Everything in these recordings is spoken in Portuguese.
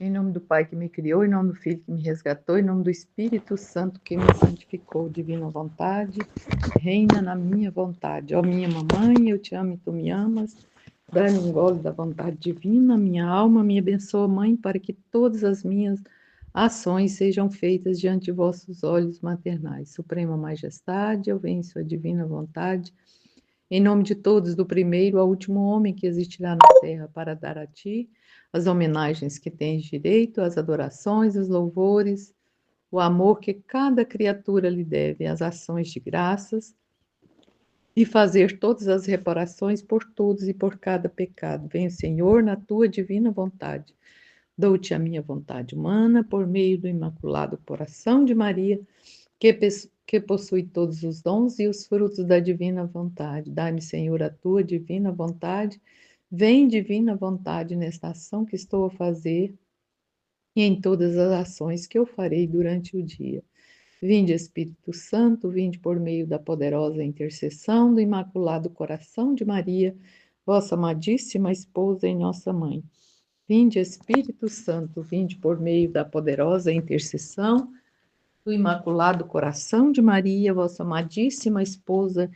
Em nome do Pai que me criou, em nome do Filho que me resgatou, em nome do Espírito Santo que me santificou, divina vontade, reina na minha vontade. Ó minha mamãe, eu te amo e tu me amas. Dá-me um gole da vontade divina, minha alma me abençoa, Mãe, para que todas as minhas ações sejam feitas diante de vossos olhos maternais. Suprema Majestade, eu venho em sua divina vontade, em nome de todos, do primeiro ao último homem que existirá na terra, para dar a ti as homenagens que tens direito, as adorações, os louvores, o amor que cada criatura lhe deve, as ações de graças, e fazer todas as reparações por todos e por cada pecado. Venha, Senhor, na tua divina vontade. Dou-te a minha vontade humana, por meio do Imaculado Coração de Maria, que possui todos os dons e os frutos da divina vontade. Dai-me, Senhor, a tua divina vontade. Vem, divina vontade, nesta ação que estou a fazer e em todas as ações que eu farei durante o dia. Vinde, Espírito Santo, vinde por meio da poderosa intercessão do Imaculado Coração de Maria, vossa amadíssima esposa e nossa mãe. Vinde, Espírito Santo, vinde por meio da poderosa intercessão do Imaculado Coração de Maria, vossa amadíssima esposa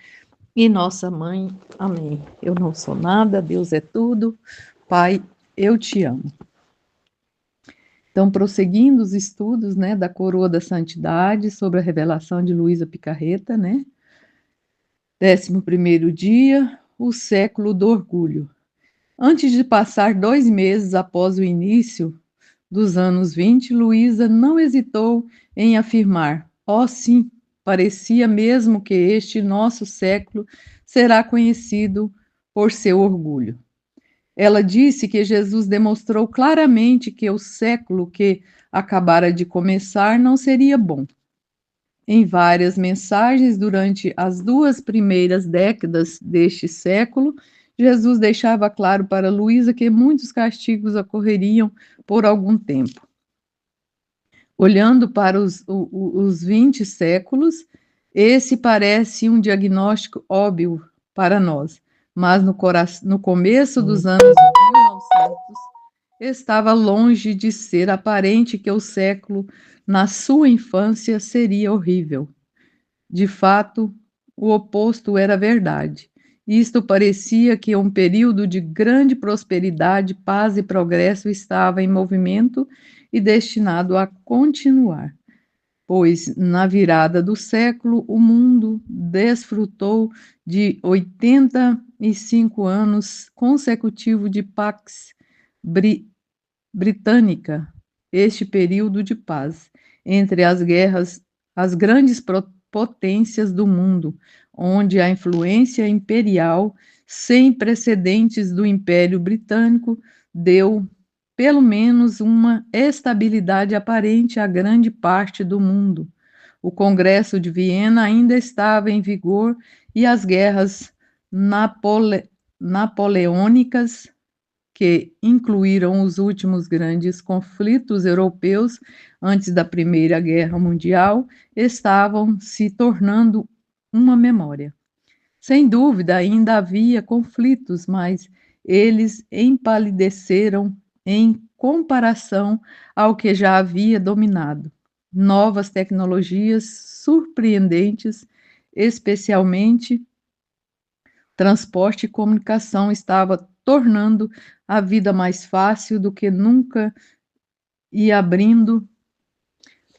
e nossa mãe. Amém. Eu não sou nada, Deus é tudo. Pai, eu te amo. Então, prosseguindo os estudos, né, da Coroa da Santidade sobre a revelação de Luísa Picarreta, né? 11º dia, o século do orgulho. Antes de passar 2 meses após o início dos anos 20, Luísa não hesitou em afirmar: "Oh, sim, parecia mesmo que este nosso século será conhecido por seu orgulho." Ela disse que Jesus demonstrou claramente que o século que acabara de começar não seria bom. Em várias mensagens durante as 2 primeiras décadas deste século, Jesus deixava claro para Luísa que muitos castigos ocorreriam por algum tempo. Olhando para os 20 séculos, esse parece um diagnóstico óbvio para nós, mas no começo dos anos 1900, estava longe de ser aparente que o século, na sua infância, seria horrível. De fato, o oposto era verdade. Isto parecia que um período de grande prosperidade, paz e progresso estava em movimento e destinado a continuar, pois na virada do século o mundo desfrutou de 85 anos consecutivos de pax britânica, este período de paz entre as guerras, as grandes potências do mundo, onde a influência imperial sem precedentes do Império Britânico deu pelo menos uma estabilidade aparente a grande parte do mundo. O Congresso de Viena ainda estava em vigor e as guerras napoleônicas, que incluíram os últimos grandes conflitos europeus antes da Primeira Guerra Mundial, estavam se tornando uma memória. Sem dúvida, ainda havia conflitos, mas eles empalideceram em comparação ao que já havia dominado. Novas tecnologias surpreendentes, especialmente transporte e comunicação, estava tornando a vida mais fácil do que nunca e abrindo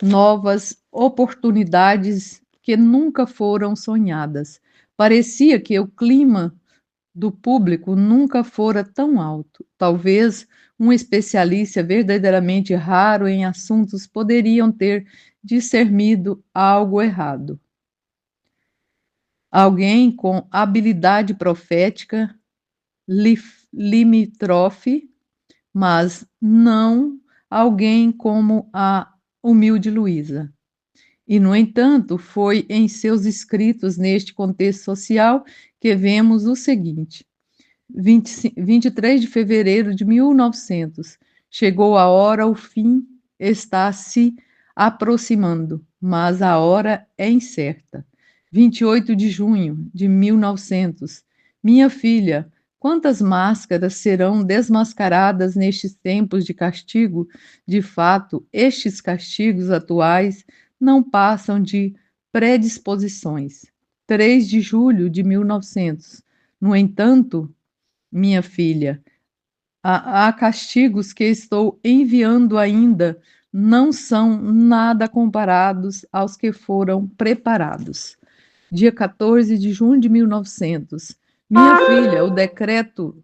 novas oportunidades que nunca foram sonhadas. Parecia que o clima do público nunca fora tão alto. Talvez um especialista verdadeiramente raro em assuntos poderiam ter discernido algo errado. Alguém com habilidade profética limítrofe, mas não alguém como a humilde Luísa. E, no entanto, foi em seus escritos neste contexto social que vemos o seguinte: 23 de fevereiro de 1900, chegou a hora, o fim está se aproximando, mas a hora é incerta. 28 de junho de 1900, minha filha, Quantas máscaras serão desmascaradas nestes tempos de castigo? De fato, estes castigos atuais não passam de predisposições. 3 de julho de 1900. No entanto, minha filha, há castigos que estou enviando ainda, não são nada comparados aos que foram preparados. Dia 14 de junho de 1900. Minha filha, o decreto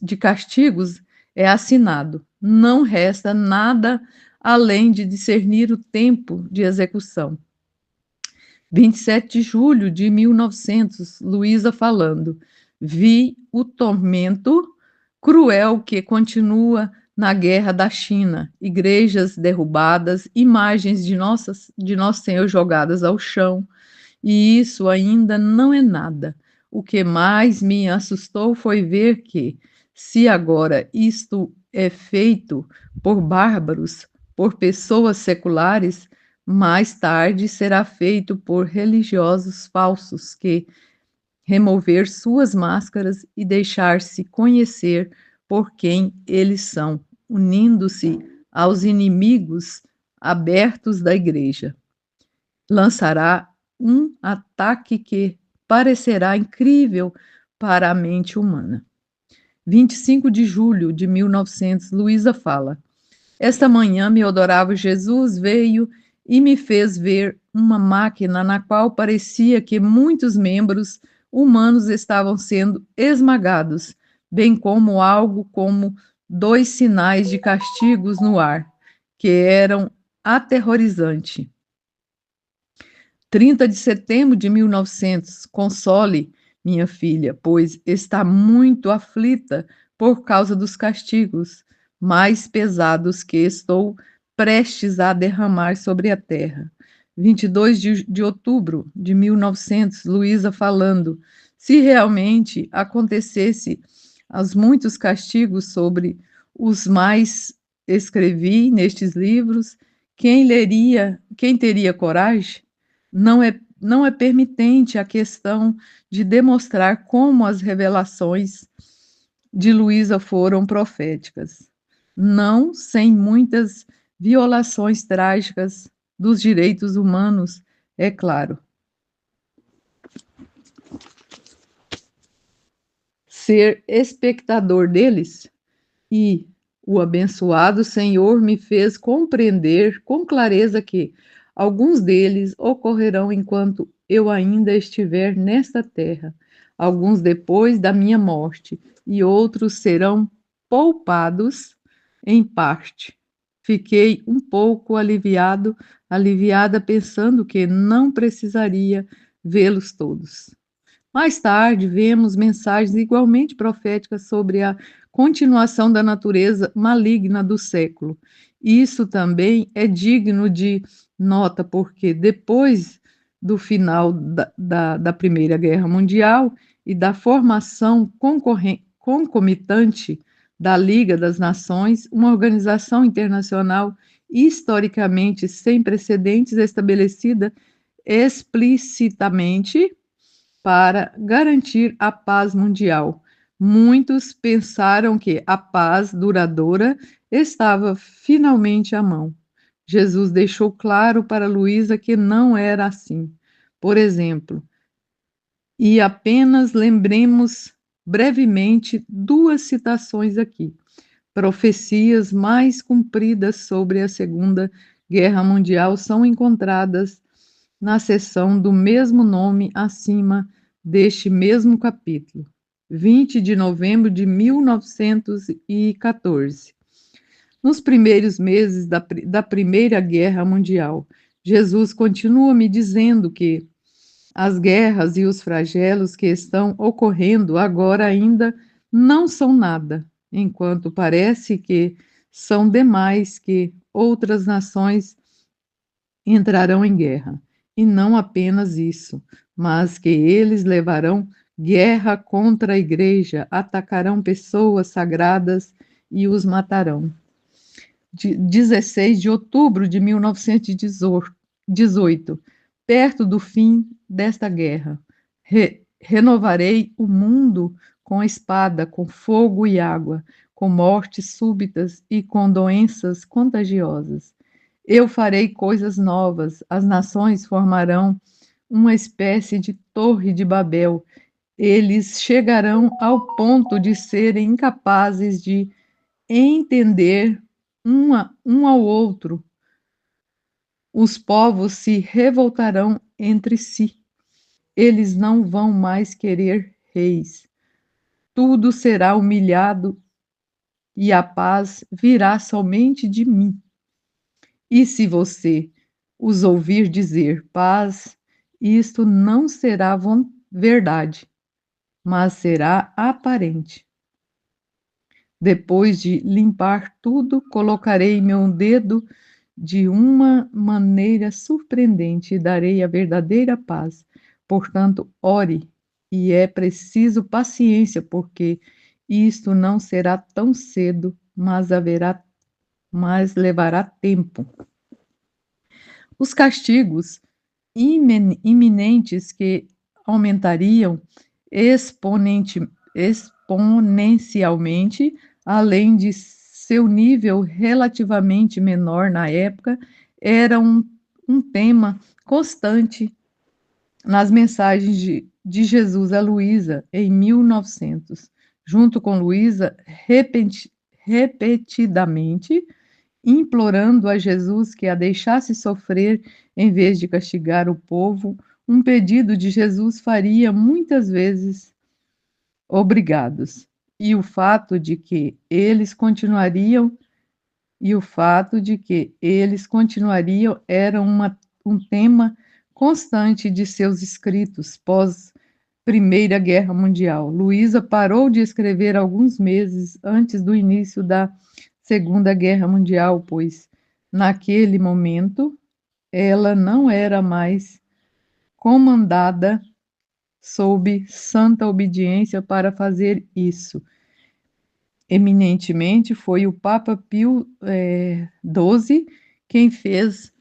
de castigos é assinado. Não resta nada além de discernir o tempo de execução. 27 de julho de 1900, Luísa falando. Vi o tormento cruel que continua na guerra da China. Igrejas derrubadas, imagens de Nosso Senhor jogadas ao chão. E isso ainda não é nada. O que mais me assustou foi ver que, se agora isto é feito por bárbaros, por pessoas seculares, mais tarde será feito por religiosos falsos que remover suas máscaras e deixar-se conhecer por quem eles são, unindo-se aos inimigos abertos da igreja. Lançará um ataque que parecerá incrível para a mente humana. 25 de julho de 1900, Luísa fala. Esta manhã, meu adorável Jesus veio e me fez ver uma máquina na qual parecia que muitos membros humanos estavam sendo esmagados, bem como algo como 2 sinais de castigos no ar, que eram aterrorizantes. 30 de setembro de 1900, console minha filha, pois está muito aflita por causa dos castigos mais pesados que estou prestes a derramar sobre a terra. 22 de outubro de 1900, Luísa falando, se realmente acontecesse os muitos castigos sobre os mais escrevi nestes livros, quem teria coragem? Não é permitente a questão de demonstrar como as revelações de Luísa foram proféticas, não sem muitas violações trágicas dos direitos humanos, é claro. Ser espectador deles e o abençoado Senhor me fez compreender com clareza que alguns deles ocorrerão enquanto eu ainda estiver nesta terra, alguns depois da minha morte, e outros serão poupados em parte. Fiquei um pouco aliviada pensando que não precisaria vê-los todos. Mais tarde, vemos mensagens igualmente proféticas sobre a continuação da natureza maligna do século. Isso também é digno de nota, porque depois do final da Primeira Guerra Mundial e da formação concomitante da Liga das Nações, uma organização internacional historicamente sem precedentes, estabelecida explicitamente para garantir a paz mundial. Muitos pensaram que a paz duradoura estava finalmente à mão. Jesus deixou claro para Luísa que não era assim. Por exemplo, e apenas lembremos brevemente 2 citações aqui. Profecias mais cumpridas sobre a Segunda Guerra Mundial são encontradas na seção do mesmo nome acima deste mesmo capítulo, 20 de novembro de 1914. Nos primeiros meses da Primeira Guerra Mundial, Jesus continua me dizendo que as guerras e os flagelos que estão ocorrendo agora ainda não são nada, enquanto parece que são demais que outras nações entrarão em guerra. E não apenas isso, mas que eles levarão guerra contra a igreja, atacarão pessoas sagradas e os matarão. 16 de outubro de 1918, perto do fim desta guerra, renovarei o mundo com espada, com fogo e água, com mortes súbitas e com doenças contagiosas. Eu farei coisas novas, as nações formarão uma espécie de torre de Babel. Eles chegarão ao ponto de serem incapazes de entender um ao outro. Os povos se revoltarão entre si. Eles não vão mais querer reis. Tudo será humilhado e a paz virá somente de mim. E se você os ouvir dizer paz, isto não será verdade, mas será aparente. Depois de limpar tudo, colocarei meu dedo de uma maneira surpreendente e darei a verdadeira paz. Portanto, ore, e é preciso paciência, porque isto não será tão cedo, mas levará tempo. Os castigos iminentes que aumentariam exponencialmente, além de seu nível relativamente menor na época, era um tema constante nas mensagens de Jesus a Luísa em 1900. Junto com Luísa, repetidamente, implorando a Jesus que a deixasse sofrer em vez de castigar o povo, um pedido de Jesus faria muitas vezes obrigados. E o fato de que eles continuariam era um tema constante de seus escritos pós Primeira Guerra Mundial. Luísa parou de escrever alguns meses antes do início da Segunda Guerra Mundial, pois naquele momento ela não era mais comandada sob santa obediência para fazer isso. Eminentemente foi o Papa Pio XII quem fez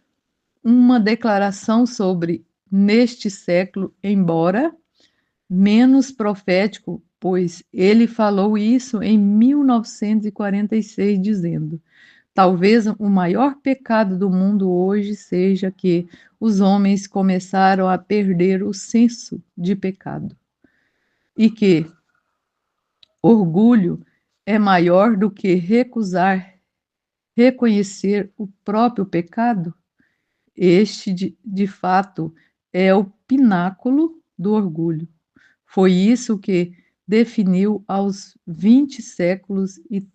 uma declaração sobre neste século, embora menos profético, pois ele falou isso em 1946, dizendo: talvez o maior pecado do mundo hoje seja que os homens começaram a perder o senso de pecado e que orgulho é maior do que recusar reconhecer o próprio pecado. Este, de fato, é o pináculo do orgulho. Foi isso que definiu aos 20 séculos e,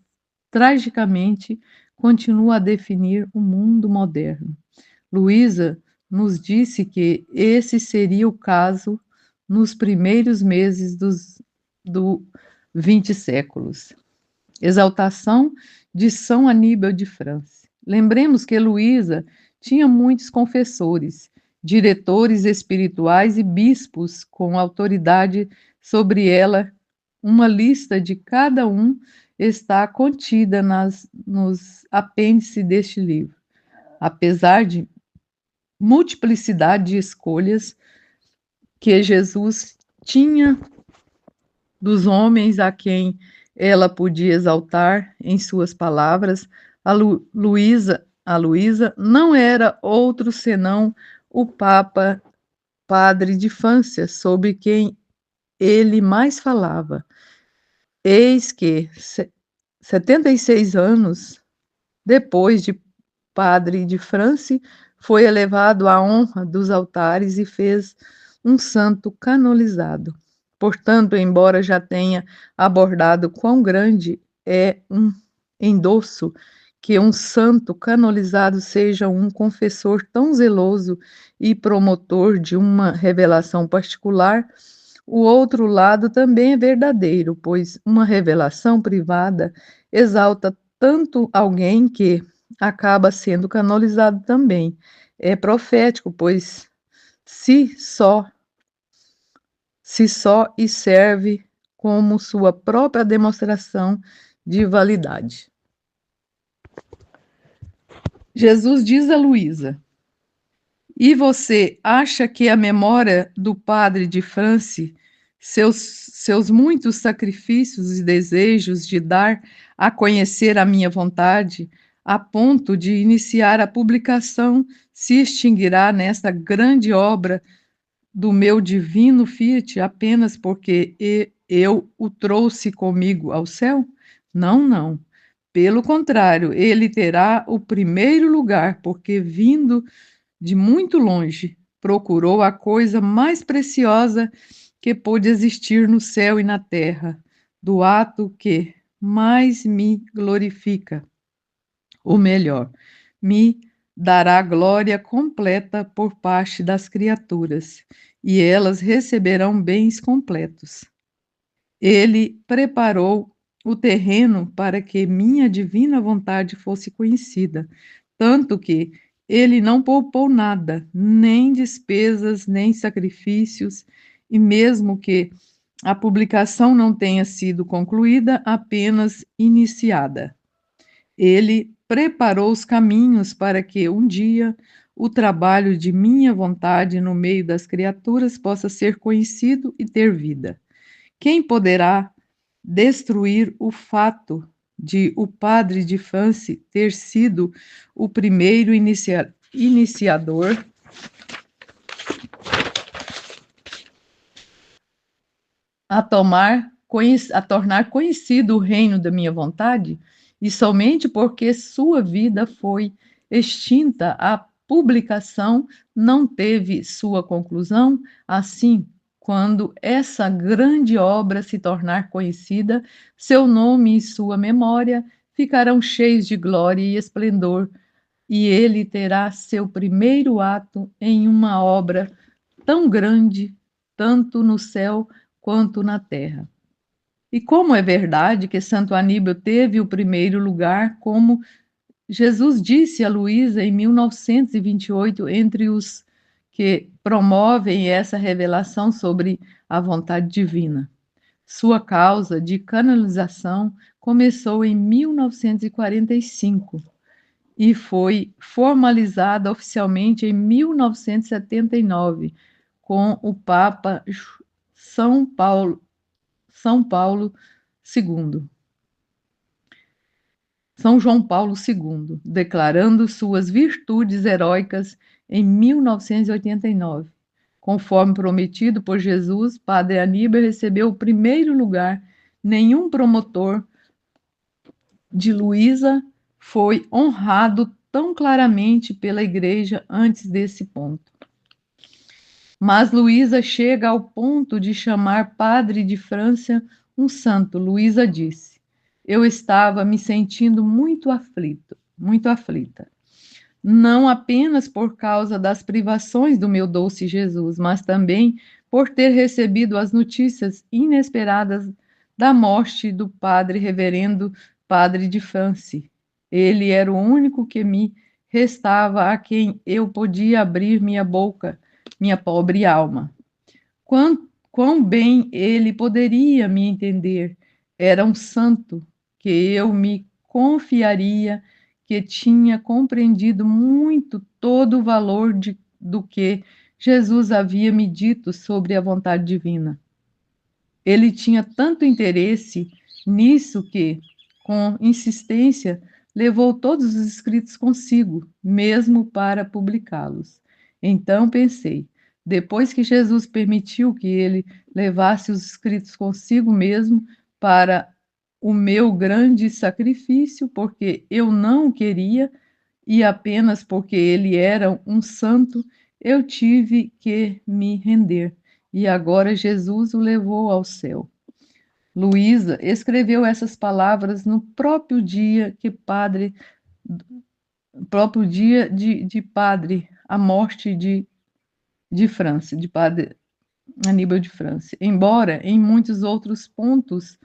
tragicamente, continua a definir o mundo moderno. Luísa nos disse que esse seria o caso nos primeiros meses do 20 séculos. Exaltação de São Aníbal de França. Lembremos que Luísa tinha muitos confessores, diretores espirituais e bispos com autoridade sobre ela. Uma lista de cada um está contida nos apêndices deste livro. Apesar de multiplicidade de escolhas que Jesus tinha dos homens a quem ela podia exaltar em suas palavras, a Luísa não era outro senão o Papa Padre de Fância, sobre quem ele mais falava. Eis que, 76 anos depois de Padre de França, foi elevado à honra dos altares e fez um santo canonizado. Portanto, embora já tenha abordado quão grande é um endosso que um santo canonizado seja um confessor tão zeloso e promotor de uma revelação particular, o outro lado também é verdadeiro, pois uma revelação privada exalta tanto alguém que acaba sendo canonizado também. É profético, pois se só e serve como sua própria demonstração de validade. Jesus diz a Luísa: e você acha que a memória do padre de França Seus muitos sacrifícios e desejos de dar a conhecer a minha vontade, a ponto de iniciar a publicação, se extinguirá nesta grande obra do meu divino Fiat apenas porque eu o trouxe comigo ao céu? Não, não. Pelo contrário, ele terá o primeiro lugar, porque vindo de muito longe, procurou a coisa mais preciosa que pôde existir no céu e na terra, do ato que mais me glorifica, ou melhor, me dará glória completa por parte das criaturas, e elas receberão bens completos. Ele preparou o terreno para que minha divina vontade fosse conhecida, tanto que ele não poupou nada, nem despesas, nem sacrifícios, e mesmo que a publicação não tenha sido concluída, apenas iniciada. Ele preparou os caminhos para que um dia o trabalho de minha vontade no meio das criaturas possa ser conhecido e ter vida. Quem poderá destruir o fato de o padre de France ter sido o primeiro iniciador a tornar conhecido o reino da minha vontade, e somente porque sua vida foi extinta, a publicação não teve sua conclusão. Assim, quando essa grande obra se tornar conhecida, seu nome e sua memória ficarão cheios de glória e esplendor, e ele terá seu primeiro ato em uma obra tão grande, tanto no céu quanto na terra. E como é verdade que Santo Aníbal teve o primeiro lugar, como Jesus disse a Luísa em 1928, entre os que promovem essa revelação sobre a vontade divina. Sua causa de canonização começou em 1945 e foi formalizada oficialmente em 1979 com o Papa São Paulo II, São João Paulo II, declarando suas virtudes heróicas em 1989. Conforme prometido por Jesus, Padre Aníbal recebeu o primeiro lugar. Nenhum promotor de Luísa foi honrado tão claramente pela Igreja antes desse ponto. Mas Luísa chega ao ponto de chamar Padre de França um santo. Luísa disse: eu estava me sentindo muito aflita, não apenas por causa das privações do meu doce Jesus, mas também por ter recebido as notícias inesperadas da morte do padre reverendo Padre de France. Ele era o único que me restava, a quem eu podia abrir minha boca, minha pobre alma. Quão bem ele poderia me entender. Era um santo que eu me confiaria, que tinha compreendido muito todo o valor do que Jesus havia me dito sobre a vontade divina. Ele tinha tanto interesse nisso que, com insistência, levou todos os escritos consigo, mesmo para publicá-los. Então pensei, depois que Jesus permitiu que ele levasse os escritos consigo mesmo para o meu grande sacrifício, porque eu não o queria, e apenas porque ele era um santo, eu tive que me render. E agora Jesus o levou ao céu. Luísa escreveu essas palavras no próprio dia de padre, a morte de França, de padre Aníbal de França. Embora em muitos outros pontos,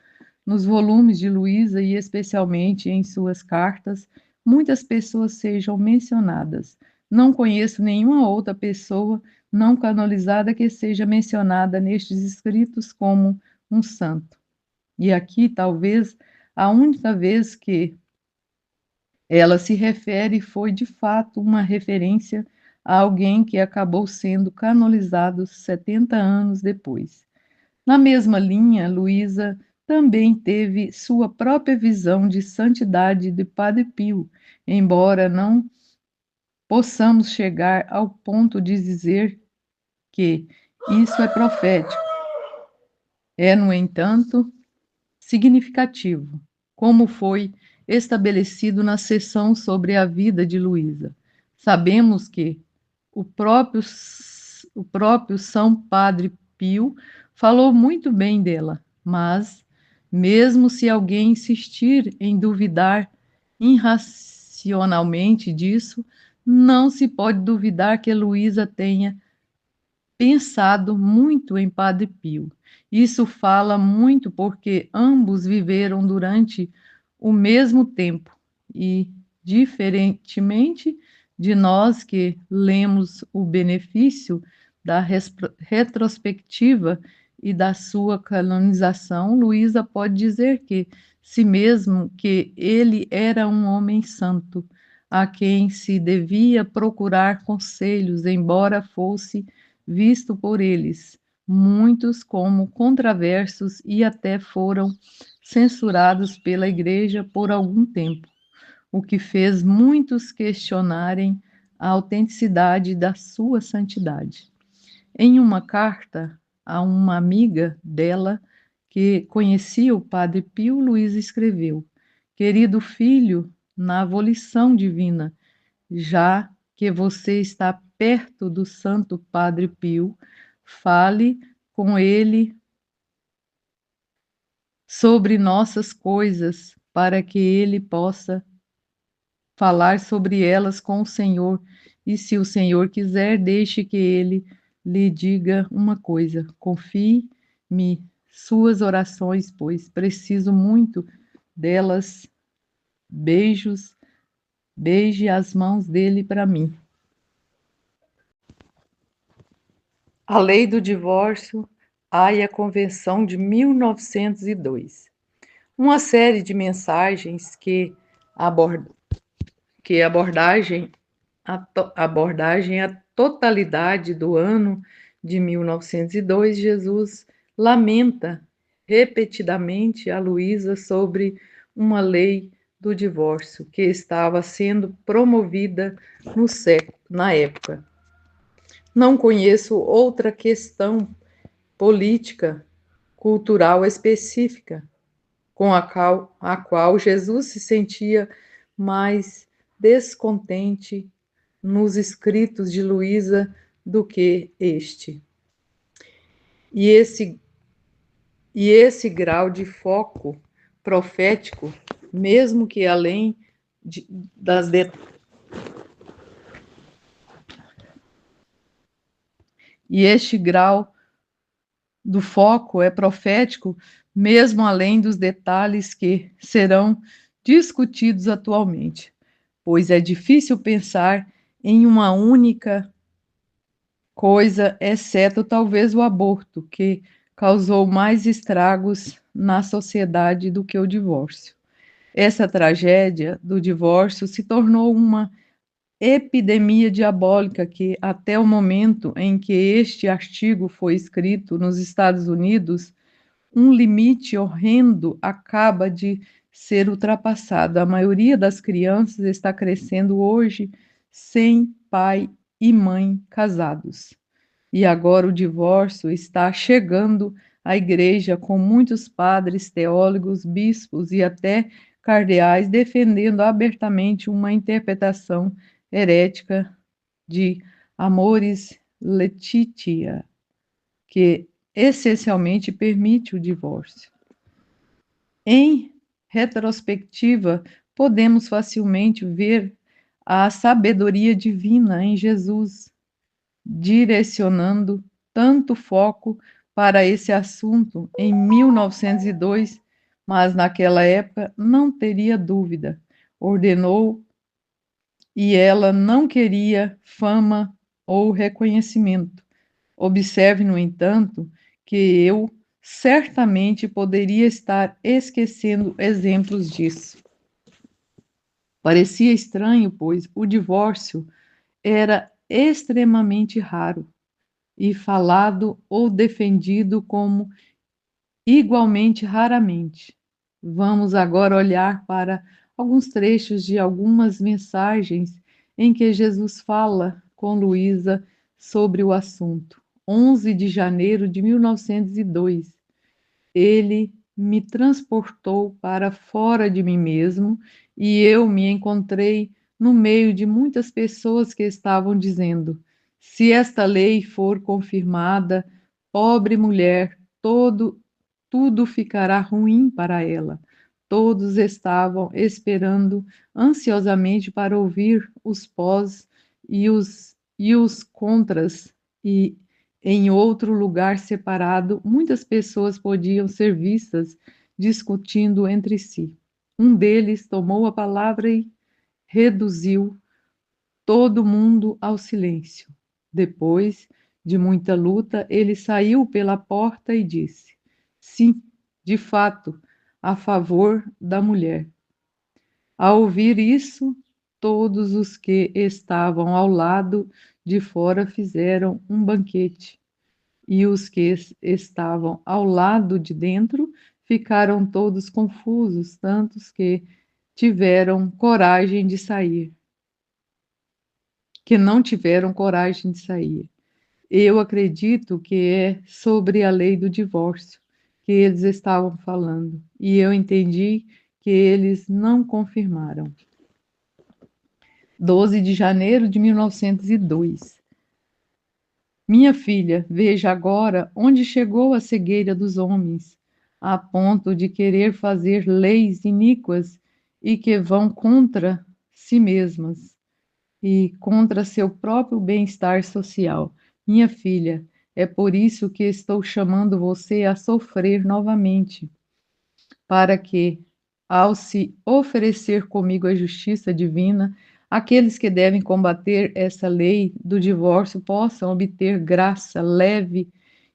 nos volumes de Luísa e especialmente em suas cartas, muitas pessoas sejam mencionadas. Não conheço nenhuma outra pessoa não canonizada que seja mencionada nestes escritos como um santo. E aqui, talvez, a única vez que ela se refere foi, de fato, uma referência a alguém que acabou sendo canonizado 70 anos depois. Na mesma linha, Luísa também teve sua própria visão de santidade de Padre Pio, embora não possamos chegar ao ponto de dizer que isso é profético. É, no entanto, significativo, como foi estabelecido na sessão sobre a vida de Luísa. Sabemos que o próprio, o próprio São Padre Pio falou muito bem dela, mas, mesmo se alguém insistir em duvidar irracionalmente disso, não se pode duvidar que Luísa tenha pensado muito em Padre Pio. Isso fala muito porque ambos viveram durante o mesmo tempo e, diferentemente de nós que lemos o benefício da retrospectiva e da sua canonização, Luísa pode dizer que, si mesmo, que ele era um homem santo, a quem se devia procurar conselhos, embora fosse visto por eles, muitos como controversos e até foram censurados pela Igreja por algum tempo, o que fez muitos questionarem a autenticidade da sua santidade. Em uma carta a uma amiga dela que conhecia o Padre Pio, Luiz escreveu: Querido filho, na volição divina, já que você está perto do Santo Padre Pio, fale com ele sobre nossas coisas, para que ele possa falar sobre elas com o Senhor. E se o Senhor quiser, deixe que ele lhe diga uma coisa. Confie-me suas orações, pois preciso muito delas. Beijos, beije as mãos dele para mim. A Lei do Divórcio, a Convenção de 1902. Uma série de mensagens abordagem a totalidade do ano de 1902, Jesus lamenta repetidamente a Luísa sobre uma lei do divórcio que estava sendo promovida na época. Não conheço outra questão política, cultural específica com a qual Jesus se sentia mais descontente nos escritos de Luísa do que este. E esse grau de foco profético, mesmo que além das e este grau do foco é profético, mesmo além dos detalhes que serão discutidos atualmente, pois é difícil pensar em uma única coisa, exceto talvez o aborto, que causou mais estragos na sociedade do que o divórcio. Essa tragédia do divórcio se tornou uma epidemia diabólica que, até o momento em que este artigo foi escrito nos Estados Unidos, um limite horrendo acaba de ser ultrapassado. A maioria das crianças está crescendo hoje sem pai e mãe casados. E agora o divórcio está chegando à igreja com muitos padres, teólogos, bispos e até cardeais defendendo abertamente uma interpretação herética de Amoris Laetitia, que essencialmente permite o divórcio. Em retrospectiva, podemos facilmente ver a sabedoria divina em Jesus, direcionando tanto foco para esse assunto em 1902, mas naquela época não teria dúvida. Ordenou e ela não queria fama ou reconhecimento. Observe, no entanto, que eu certamente poderia estar esquecendo exemplos disso. Parecia estranho, pois o divórcio era extremamente raro e falado ou defendido como igualmente raramente. Vamos agora olhar para alguns trechos de algumas mensagens em que Jesus fala com Luísa sobre o assunto. 11 de janeiro de 1902. Ele me transportou para fora de mim mesmo e eu me encontrei no meio de muitas pessoas que estavam dizendo: se esta lei for confirmada, pobre mulher, tudo ficará ruim para ela. Todos estavam esperando ansiosamente para ouvir os pós e os contras, e em outro lugar separado, muitas pessoas podiam ser vistas discutindo entre si. Um deles tomou a palavra e reduziu todo mundo ao silêncio. Depois de muita luta, ele saiu pela porta e disse: sim, de fato, a favor da mulher. Ao ouvir isso, todos os que estavam ao lado de fora fizeram um banquete, e os que estavam ao lado de dentro ficaram todos confusos, tantos que não tiveram coragem de sair. Eu acredito que é sobre a lei do divórcio que eles estavam falando, e eu entendi que eles não confirmaram. 12 de janeiro de 1902. Minha filha, veja agora onde chegou a cegueira dos homens, a ponto de querer fazer leis iníquas e que vão contra si mesmas e contra seu próprio bem-estar social. Minha filha, é por isso que estou chamando você a sofrer novamente, para que, ao se oferecer comigo à justiça divina, aqueles que devem combater essa lei do divórcio possam obter graça leve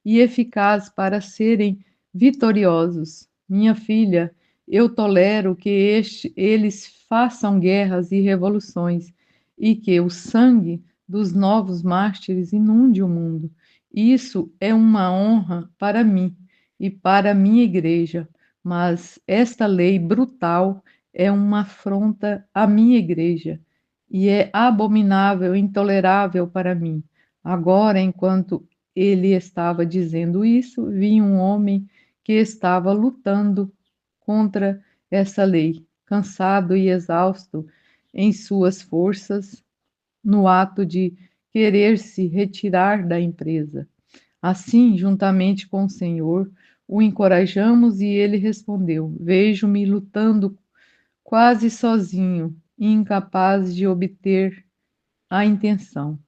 e eficaz para serem vitoriosos. Minha filha, eu tolero que eles façam guerras e revoluções e que o sangue dos novos mártires inunde o mundo. Isso é uma honra para mim e para a minha igreja, mas esta lei brutal é uma afronta à minha igreja e é abominável, intolerável para mim. Agora, enquanto ele estava dizendo isso, vi um homem que estava lutando contra essa lei, cansado e exausto em suas forças, no ato de querer se retirar da empresa. Assim, juntamente com o Senhor, o encorajamos e ele respondeu: vejo-me lutando quase sozinho e incapaz de obter a intenção.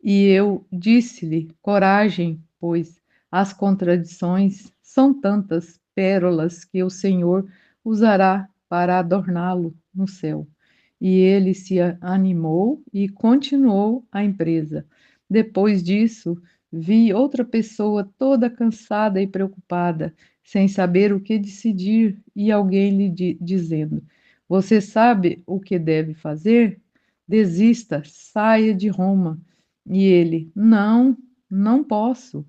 E eu disse-lhe: coragem, pois as contradições são tantas pérolas que o Senhor usará para adorná-lo no céu. E ele se animou e continuou a empresa. Depois disso, vi outra pessoa toda cansada e preocupada, sem saber o que decidir, e alguém lhe dizendo: você sabe o que deve fazer? Desista, saia de Roma. E ele: não, não posso.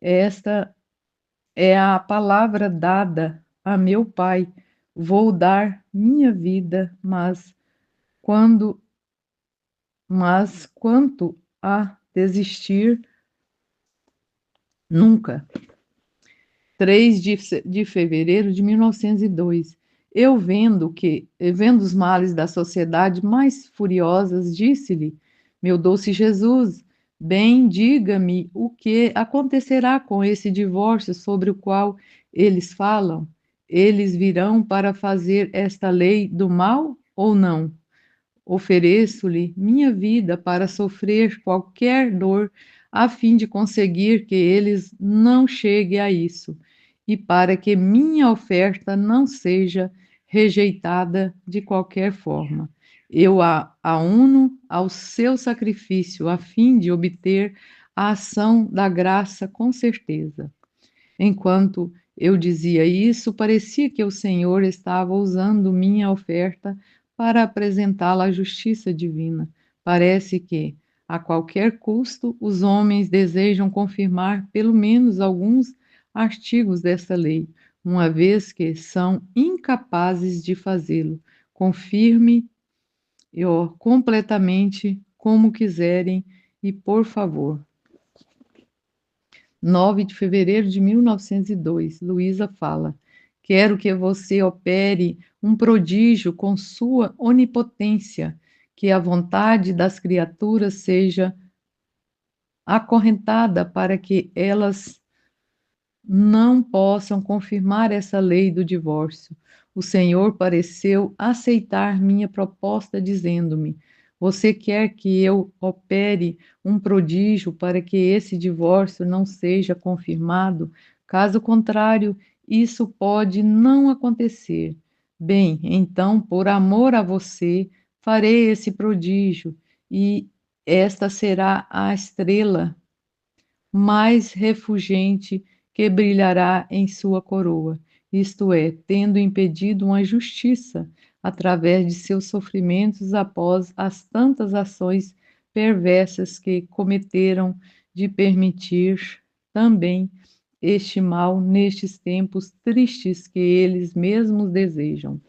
Esta é a palavra dada a meu pai. Vou dar minha vida, quando, mas quanto a desistir, nunca. 3 de fevereiro de 1902. Eu vendo os males da sociedade mais furiosas, disse-lhe: meu doce Jesus, bem diga-me o que acontecerá com esse divórcio sobre o qual eles falam. Eles virão para fazer esta lei do mal ou não? Ofereço-lhe minha vida para sofrer qualquer dor, a fim de conseguir que eles não cheguem a isso, e para que minha oferta não seja rejeitada de qualquer forma. Eu a uno ao seu sacrifício, a fim de obter a ação da graça com certeza. Enquanto eu dizia isso, parecia que o Senhor estava usando minha oferta para apresentá-la à justiça divina. Parece que, a qualquer custo, os homens desejam confirmar pelo menos alguns artigos dessa lei, uma vez que são incapazes de fazê-lo. Confirme-o completamente como quiserem e, por favor. 9 de fevereiro de 1902, Luísa fala: quero que você opere um prodígio com sua onipotência, que a vontade das criaturas seja acorrentada para que elas não possam confirmar essa lei do divórcio. O Senhor pareceu aceitar minha proposta, dizendo-me: você quer que eu opere um prodígio para que esse divórcio não seja confirmado? Caso contrário, isso pode não acontecer. Bem, então, por amor a você, farei esse prodígio, e esta será a estrela mais refulgente que brilhará em sua coroa, isto é, tendo impedido uma justiça através de seus sofrimentos após as tantas ações perversas que cometeram de permitir também este mal nestes tempos tristes que eles mesmos desejam.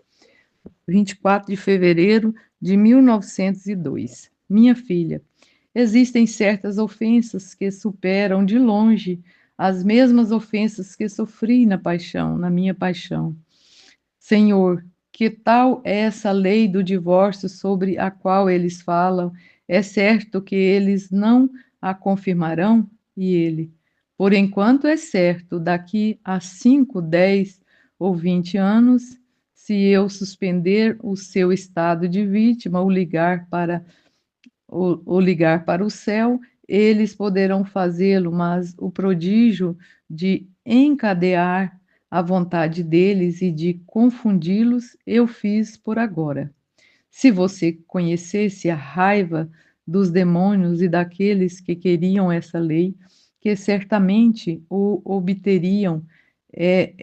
24 de fevereiro de 1902. Minha filha, existem certas ofensas que superam de longe as mesmas ofensas que sofri na minha paixão. Senhor, que tal é essa lei do divórcio sobre a qual eles falam? É certo que eles não a confirmarão? E ele: por enquanto é certo, daqui a 5, 10 ou 20 anos, se eu suspender o seu estado de vítima ou ligar para o céu, eles poderão fazê-lo, mas o prodígio de encadear a vontade deles e de confundi-los, eu fiz por agora. Se você conhecesse a raiva dos demônios e daqueles que queriam essa lei, que certamente o obteriam, é,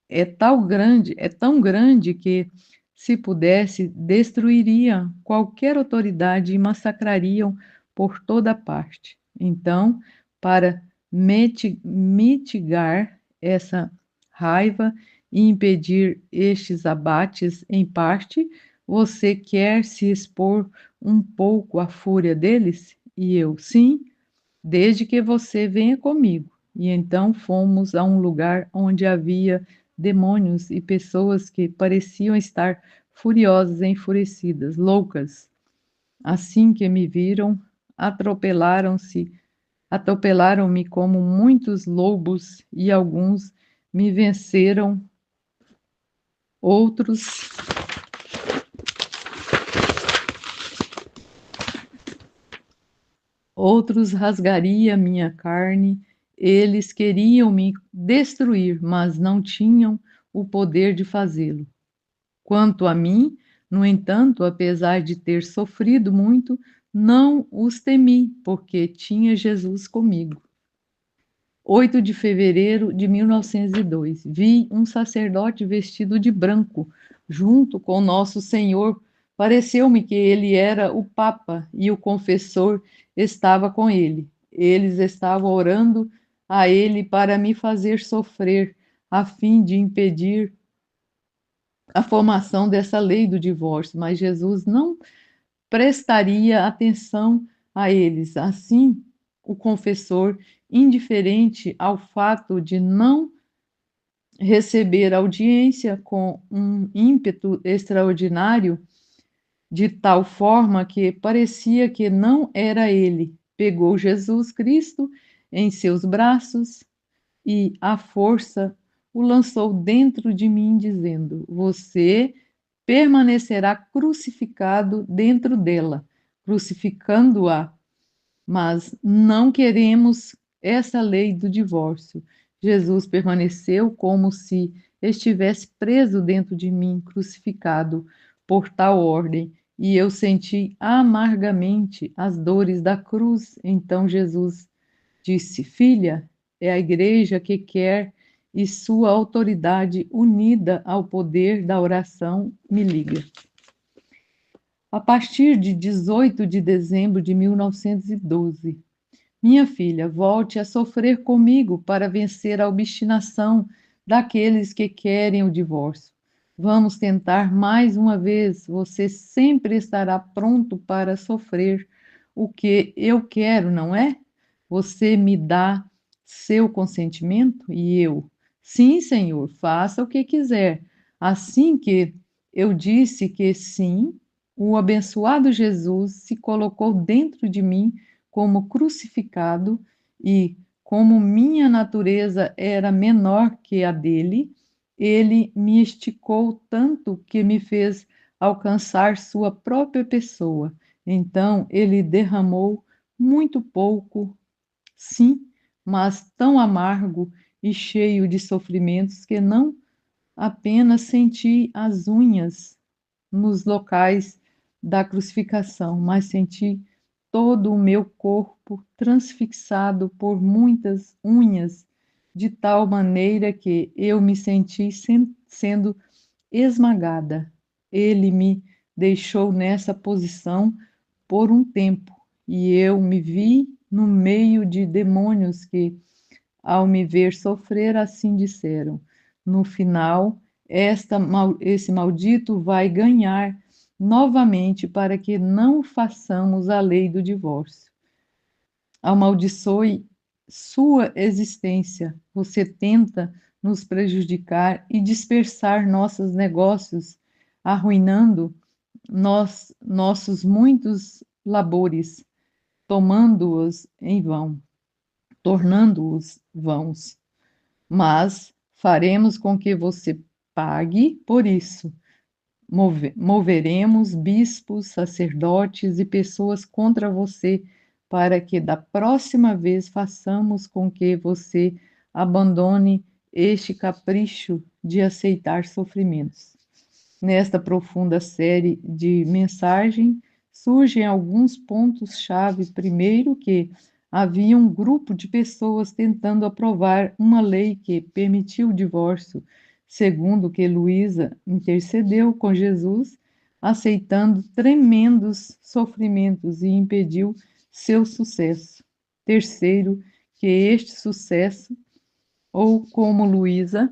é tão grande que, se pudesse, destruiriam qualquer autoridade e massacrariam por toda parte. Então, para mitigar essa raiva e impedir estes abates em parte, você quer se expor um pouco à fúria deles? E eu, sim, desde que você venha comigo. E então fomos a um lugar onde havia demônios e pessoas que pareciam estar furiosas, enfurecidas, loucas. Assim que me viram, atropelaram-me como muitos lobos, e alguns me venceram, outros outros rasgaria minha carne. Eles queriam me destruir, mas não tinham o poder de fazê-lo. Quanto a mim, no entanto, apesar de ter sofrido muito, não os temi, porque tinha Jesus comigo. 8 de fevereiro de 1902. Vi um sacerdote vestido de branco, junto com nosso Senhor. Pareceu-me que ele era o Papa e o confessor estava com ele. Eles estavam orando a ele para me fazer sofrer, a fim de impedir a formação dessa lei do divórcio, mas Jesus não prestaria atenção a eles. Assim, o confessor, indiferente ao fato de não receber audiência com um ímpeto extraordinário, de tal forma que parecia que não era ele, pegou Jesus Cristo em seus braços e, à força, o lançou dentro de mim, dizendo: você permanecerá crucificado dentro dela, crucificando-a. Mas não queremos essa lei do divórcio. Jesus permaneceu como se estivesse preso dentro de mim, crucificado por tal ordem, e eu senti amargamente as dores da cruz. Então Jesus disse: filha, é a igreja que quer, e sua autoridade unida ao poder da oração me liga. A partir de 18 de dezembro de 1912, Minha filha, volte a sofrer comigo para vencer a obstinação daqueles que querem o divórcio. Vamos tentar mais uma vez. Você sempre estará pronto para sofrer o que eu quero, não é? Você me dá seu consentimento e eu, sim, senhor, faça o que quiser. Assim que eu disse que sim, o abençoado Jesus se colocou dentro de mim como crucificado e, como minha natureza era menor que a dele, ele me esticou tanto que me fez alcançar sua própria pessoa. Então ele derramou muito pouco, sim, mas tão amargo e cheio de sofrimentos que não apenas senti as unhas nos locais da crucificação, mas senti todo o meu corpo transfixado por muitas unhas, de tal maneira que eu me senti sendo esmagada. Ele me deixou nessa posição por um tempo e eu me vi no meio de demônios que, ao me ver sofrer, assim disseram: no final, esse maldito vai ganhar novamente para que não façamos a lei do divórcio. Amaldiçoe sua existência. Você tenta nos prejudicar e dispersar nossos negócios, arruinando nossos muitos labores, tomando-os em vão, tornando-os vãos. Mas faremos com que você pague por isso. Moveremos bispos, sacerdotes e pessoas contra você, para que da próxima vez façamos com que você abandone este capricho de aceitar sofrimentos. Nesta profunda série de mensagem surgem alguns pontos-chave. Primeiro, que havia um grupo de pessoas tentando aprovar uma lei que permitiu o divórcio. Segundo, que Luísa intercedeu com Jesus, aceitando tremendos sofrimentos e impediu seu sucesso. Terceiro, que este sucesso, ou como Luísa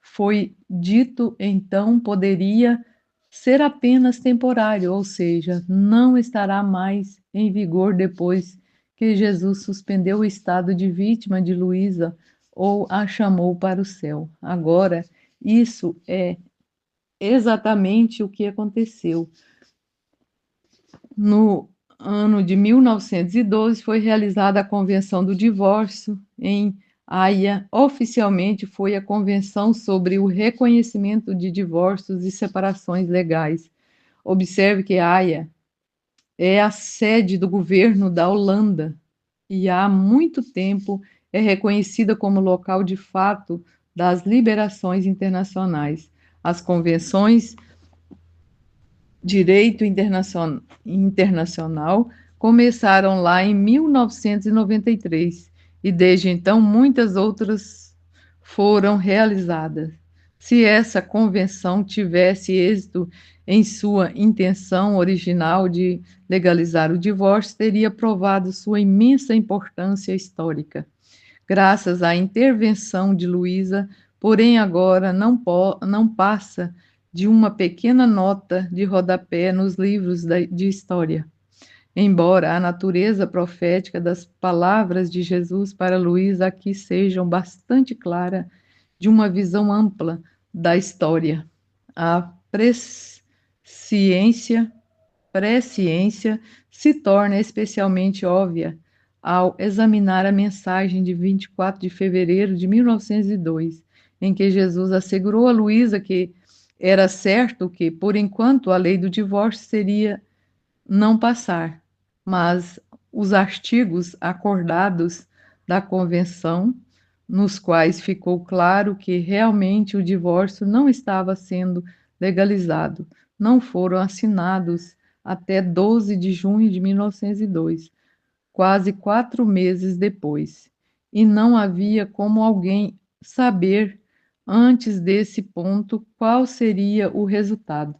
foi dito, então poderia ser apenas temporário, ou seja, não estará mais em vigor depois que Jesus suspendeu o estado de vítima de Luísa ou a chamou para o céu. Agora, isso é exatamente o que aconteceu. No ano de 1912 foi realizada a Convenção do Divórcio em Haia. Oficialmente foi a Convenção sobre o Reconhecimento de Divórcios e Separações Legais. Observe que Haia é a sede do governo da Holanda e há muito tempo é reconhecida como local de fato das liberações internacionais. As convenções direito internacional começaram lá em 1993 e desde então muitas outras foram realizadas. Se essa convenção tivesse êxito em sua intenção original de legalizar o divórcio, teria provado sua imensa importância histórica. Graças à intervenção de Luísa, porém agora não passa de uma pequena nota de rodapé nos livros de história. Embora a natureza profética das palavras de Jesus para Luísa aqui sejam bastante clara, de uma visão ampla da história. A presciência se torna especialmente óbvia ao examinar a mensagem de 24 de fevereiro de 1902, em que Jesus assegurou a Luísa que era certo que, por enquanto, a lei do divórcio seria não passar, mas os artigos acordados da convenção, nos quais ficou claro que realmente o divórcio não estava sendo legalizado, não foram assinados até 12 de junho de 1902, quase 4 meses depois, e não havia como alguém saber antes desse ponto qual seria o resultado.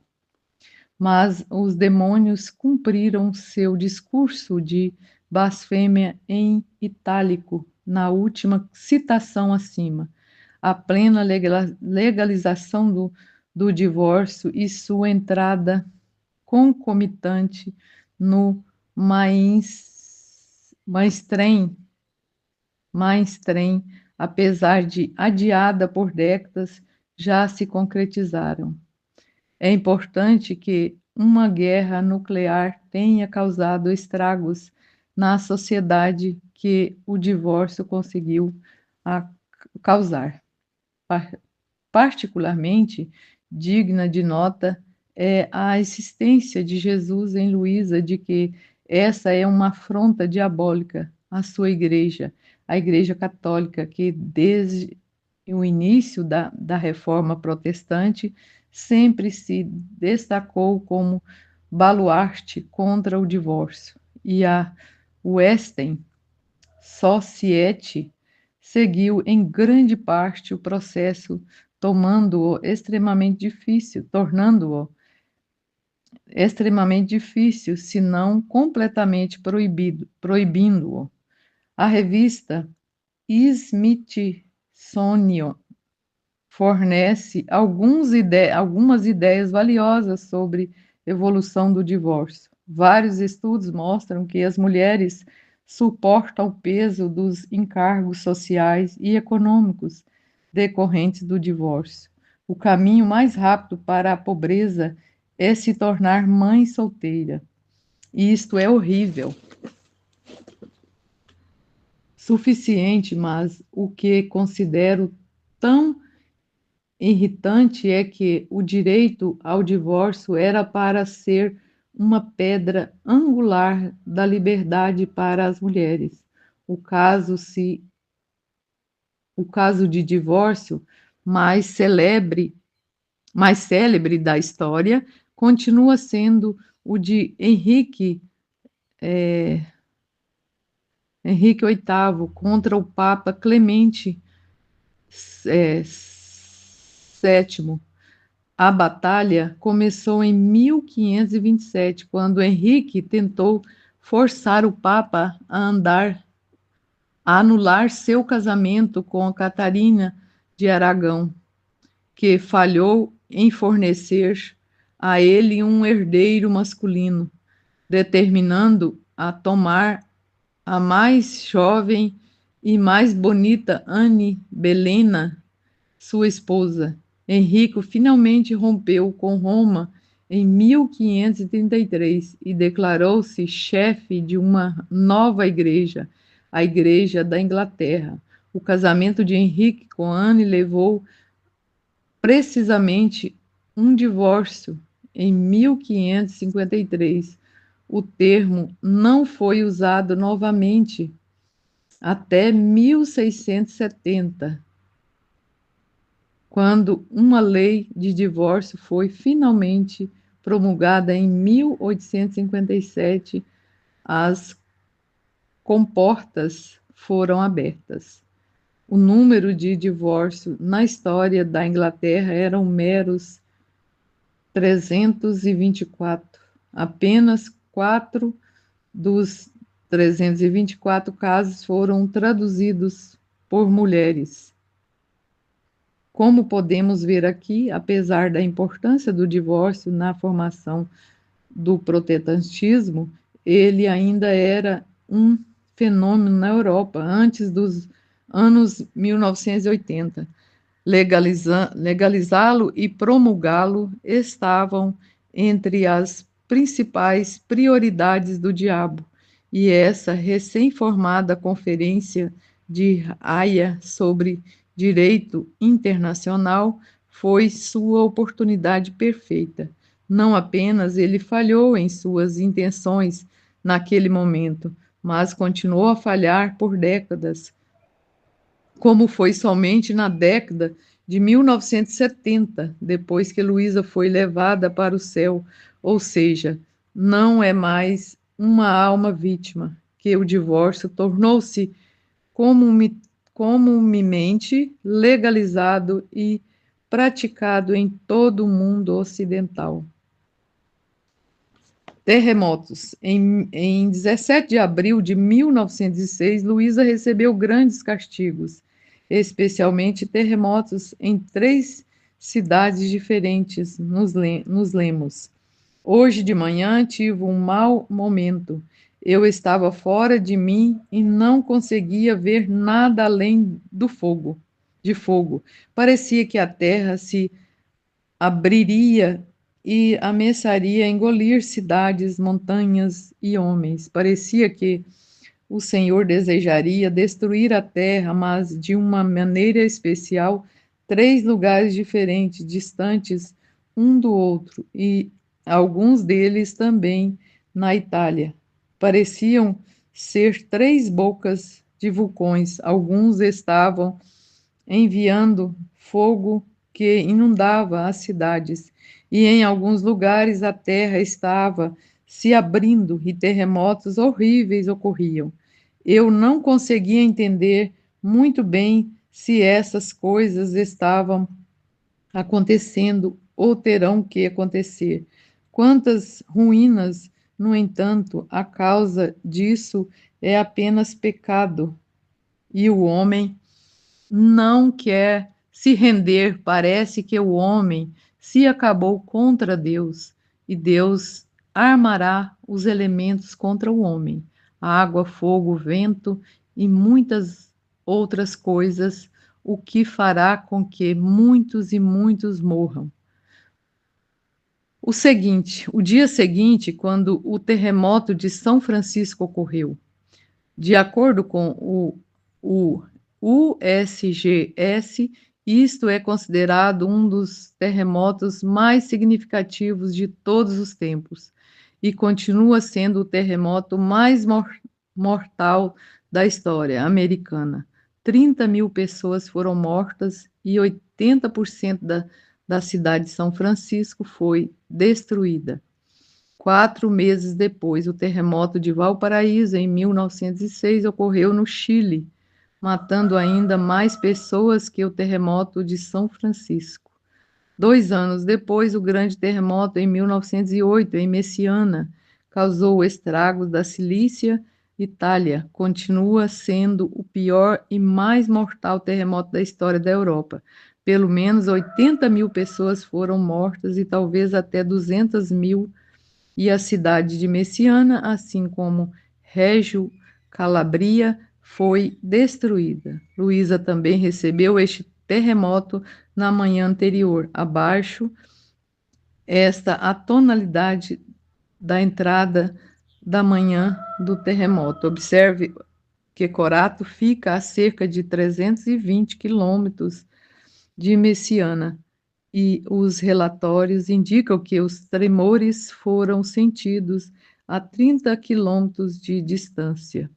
Mas os demônios cumpriram seu discurso de blasfêmia em itálico, na última citação acima, a plena legalização do divórcio e sua entrada concomitante no mainstream, apesar de adiada por décadas, já se concretizaram. É importante que uma guerra nuclear tenha causado estragos na sociedade que o divórcio conseguiu causar. Particularmente digna de nota é a insistência de Jesus em Luísa de que essa é uma afronta diabólica à sua igreja, a Igreja Católica, que desde o início da Reforma Protestante sempre se destacou como baluarte contra o divórcio. E a Western Society seguiu em grande parte o processo, tornando-o extremamente difícil, se não completamente proibindo-o. A revista Smithsonian fornece algumas ideias valiosas sobre evolução do divórcio. Vários estudos mostram que as mulheres suportam o peso dos encargos sociais e econômicos decorrentes do divórcio. O caminho mais rápido para a pobreza é se tornar mãe solteira. E isto é horrível. Suficiente, mas o que considero tão irritante é que o direito ao divórcio era para ser uma pedra angular da liberdade para as mulheres. O caso de divórcio mais célebre da história continua sendo o de Henrique VIII contra o Papa Clemente VII. A batalha começou em 1527, quando Henrique tentou forçar o Papa a anular seu casamento com Catarina de Aragão, que falhou em fornecer a ele um herdeiro masculino, determinando a tomar a mais jovem e mais bonita Anne Belena, sua esposa. Henrique finalmente rompeu com Roma em 1533 e declarou-se chefe de uma nova igreja, a Igreja da Inglaterra. O casamento de Henrique com Anne levou precisamente um divórcio em 1553. O termo não foi usado novamente até 1670, quando uma lei de divórcio foi finalmente promulgada em 1857, as comportas foram abertas. O número de divórcios na história da Inglaterra eram meros 324. Apenas 4 dos 324 casos foram traduzidos por mulheres. Como podemos ver aqui, apesar da importância do divórcio na formação do protestantismo, ele ainda era um fenômeno na Europa antes dos anos 1980. Legalizá-lo e promulgá-lo estavam entre as principais prioridades do diabo, e essa recém-formada Conferência de Haia sobre Direito Internacional foi sua oportunidade perfeita. Não apenas ele falhou em suas intenções naquele momento, mas continuou a falhar por décadas, como foi somente na década de 1970, depois que Luísa foi levada para o céu, ou seja, não é mais uma alma vítima, que o divórcio tornou-se comumente legalizado e praticado em todo o mundo ocidental. Terremotos. Em 17 de abril de 1906, Luísa recebeu grandes castigos, especialmente terremotos em 3 cidades diferentes nos Lemos. Hoje de manhã tive um mau momento. Eu estava fora de mim e não conseguia ver nada além de fogo. Parecia que a terra se abriria e ameaçaria engolir cidades, montanhas e homens. Parecia que o Senhor desejaria destruir a terra, mas de uma maneira especial, 3 lugares diferentes, distantes um do outro, e alguns deles também na Itália. Pareciam ser 3 bocas de vulcões. Alguns estavam enviando fogo que inundava as cidades, e em alguns lugares a terra estava se abrindo e terremotos horríveis ocorriam. Eu não conseguia entender muito bem se essas coisas estavam acontecendo ou terão que acontecer. Quantas ruínas, no entanto, a causa disso é apenas pecado, e o homem não quer se render. Parece que o homem se acabou contra Deus e Deus armará os elementos contra o homem: água, fogo, vento e muitas outras coisas, o que fará com que muitos e muitos morram. O dia seguinte, quando o terremoto de São Francisco ocorreu, de acordo com o USGS, isto é considerado um dos terremotos mais significativos de todos os tempos e continua sendo o terremoto mais mortal da história americana. 30.000 pessoas foram mortas e 80% da cidade de São Francisco foi destruída. 4 meses depois, o terremoto de Valparaíso, em 1906, ocorreu no Chile, matando ainda mais pessoas que o terremoto de São Francisco. 2 anos depois, o grande terremoto, em 1908, em Messiana, causou estragos da Cilícia, Itália. Continua sendo o pior e mais mortal terremoto da história da Europa. Pelo menos 80.000 pessoas foram mortas e talvez até 200.000, e a cidade de Messiana, assim como Reggio Calabria, foi destruída. Luísa também recebeu este terremoto na manhã anterior. Abaixo, esta a tonalidade da entrada da manhã do terremoto. Observe que Corato fica a cerca de 320 quilômetros de Messiana, e os relatórios indicam que os tremores foram sentidos a 30 quilômetros de distância.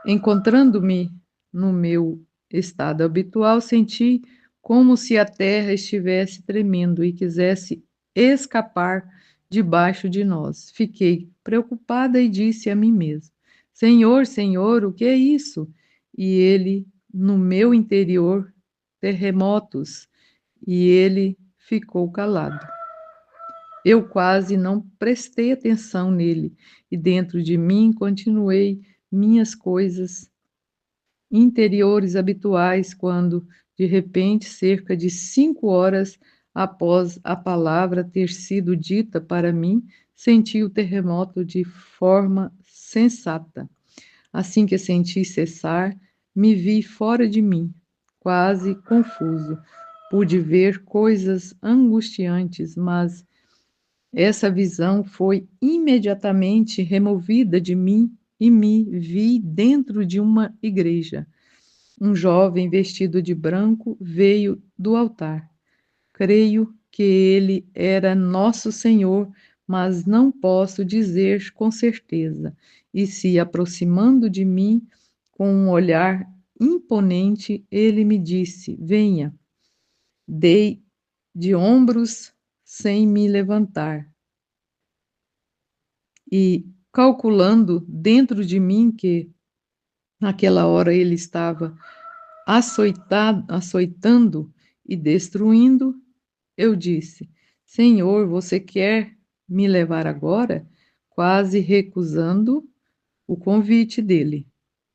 Encontrando-me no meu estado habitual, senti como se a terra estivesse tremendo e quisesse escapar debaixo de nós. Fiquei preocupada e disse a mim mesma: Senhor, Senhor, o que é isso? E ele, no meu interior, terremotos, e ele ficou calado. Eu quase não prestei atenção nele, e dentro de mim continuei minhas coisas interiores habituais, quando, de repente, cerca de 5 horas após a palavra ter sido dita para mim, senti o terremoto de forma sensata. Assim que senti cessar, me vi fora de mim, quase confuso. Pude ver coisas angustiantes, mas essa visão foi imediatamente removida de mim e me vi dentro de uma igreja. Um jovem vestido de branco veio do altar. Creio que ele era nosso Senhor, mas não posso dizer com certeza. E se aproximando de mim com um olhar imponente, ele me disse: Venha. Dei de ombros sem me levantar. E calculando dentro de mim que naquela hora ele estava açoitando e destruindo, eu disse: Senhor, você quer me levar agora, quase recusando o convite dele.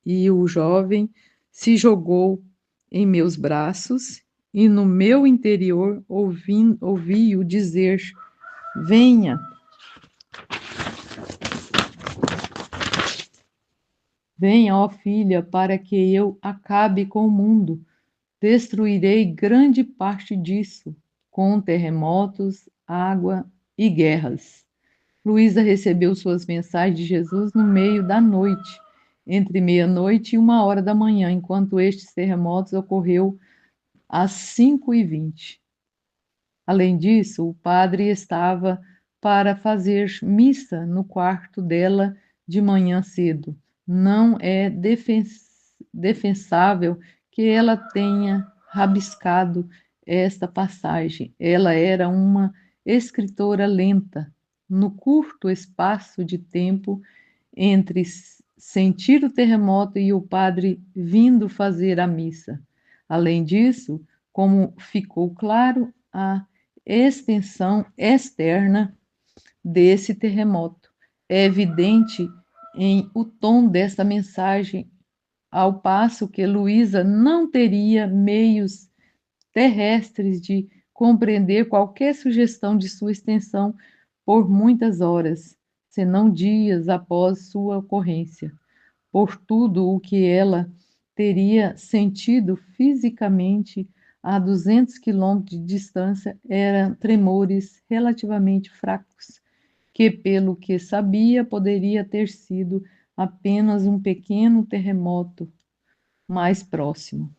E o jovem se jogou em meus braços e no meu interior ouvi-o dizer: Venha, venha, ó filha, para que eu acabe com o mundo. Destruirei grande parte disso, com terremotos, água e guerras. Luísa recebeu suas mensagens de Jesus no meio da noite, entre meia-noite e 1 hora da manhã, enquanto estes terremotos ocorreu às 5h20. Além disso, o padre estava para fazer missa no quarto dela de manhã cedo. Não é defensável que ela tenha rabiscado esta passagem. Ela era uma escritora lenta. No curto espaço de tempo entre sentir o terremoto e o padre vindo fazer a missa. Além disso, como ficou claro, a extensão externa desse terremoto é evidente em o tom desta mensagem, ao passo que Luísa não teria meios terrestres de compreender qualquer sugestão de sua extensão por muitas horas, senão dias após sua ocorrência. Por tudo o que ela teria sentido fisicamente a 200 quilômetros de distância eram tremores relativamente fracos, que, pelo que sabia, poderia ter sido apenas um pequeno terremoto mais próximo.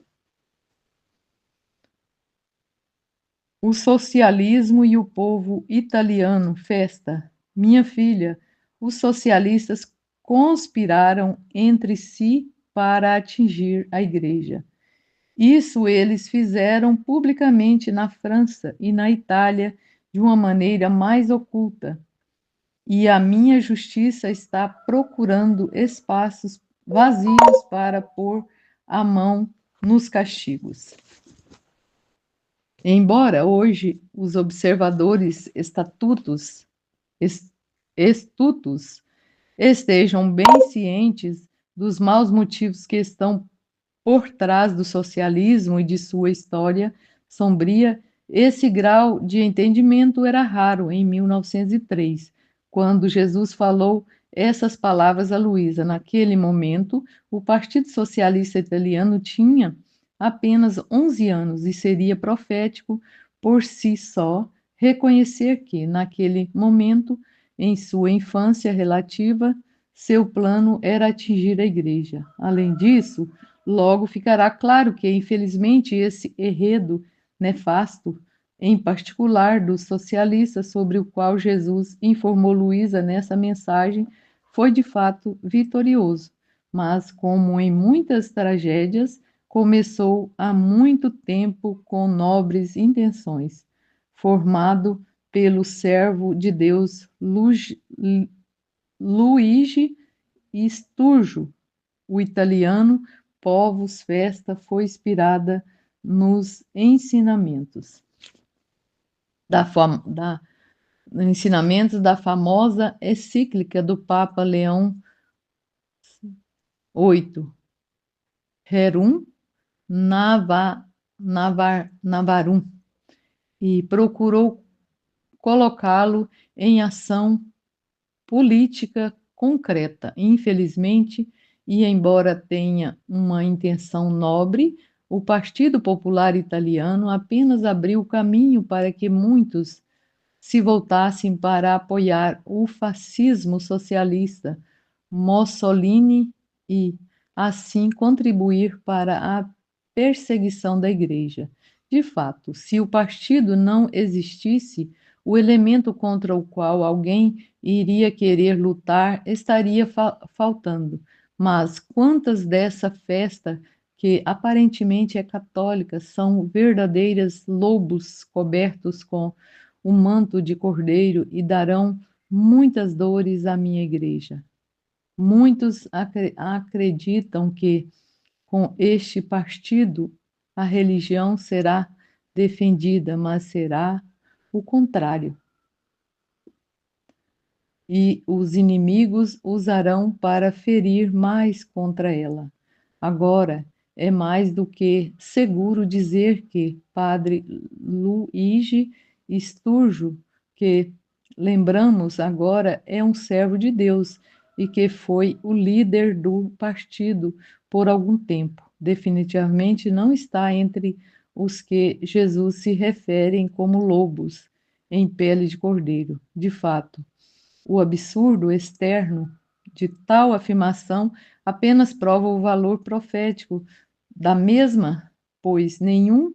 O socialismo e o povo italiano, festa. Minha filha, os socialistas conspiraram entre si para atingir a igreja. Isso eles fizeram publicamente na França e na Itália de uma maneira mais oculta. E a minha justiça está procurando espaços vazios para pôr a mão nos castigos. Embora hoje os observadores estutos estejam bem cientes dos maus motivos que estão por trás do socialismo e de sua história sombria, esse grau de entendimento era raro em 1903, quando Jesus falou essas palavras a Luísa. Naquele momento, o Partido Socialista Italiano tinha apenas 11 anos e seria profético por si só reconhecer que, naquele momento, em sua infância relativa, seu plano era atingir a igreja. Além disso, logo ficará claro que, infelizmente, esse enredo nefasto, em particular dos socialistas, sobre o qual Jesus informou Luísa nessa mensagem, foi de fato vitorioso. Mas, como em muitas tragédias, começou há muito tempo com nobres intenções, formado pelo servo de Deus Luigi Sturzo, o italiano. Povos, festa foi inspirada nos ensinamentos da famosa encíclica do Papa Leão VIII, Rerum Navarum, e procurou colocá-lo em ação política concreta. Infelizmente, e embora tenha uma intenção nobre, o Partido Popular Italiano apenas abriu o caminho para que muitos se voltassem para apoiar o fascismo socialista Mussolini e, assim, contribuir para a perseguição da Igreja. De fato, se o partido não existisse, o elemento contra o qual alguém iria querer lutar estaria faltando. Mas quantas dessa festa, que aparentemente é católica, são verdadeiras lobos cobertos com o manto de cordeiro e darão muitas dores à minha igreja. Muitos acreditam que, com este partido, a religião será defendida, mas será o contrário. e os inimigos usarão para ferir mais contra ela. Agora, é mais do que seguro dizer que Padre Luigi Sturzo, que lembramos agora, é um servo de Deus e que foi o líder do partido por algum tempo. Definitivamente não está entre os que Jesus se referem como lobos em pele de cordeiro. De fato, o absurdo externo de tal afirmação apenas prova o valor profético da mesma, pois nenhum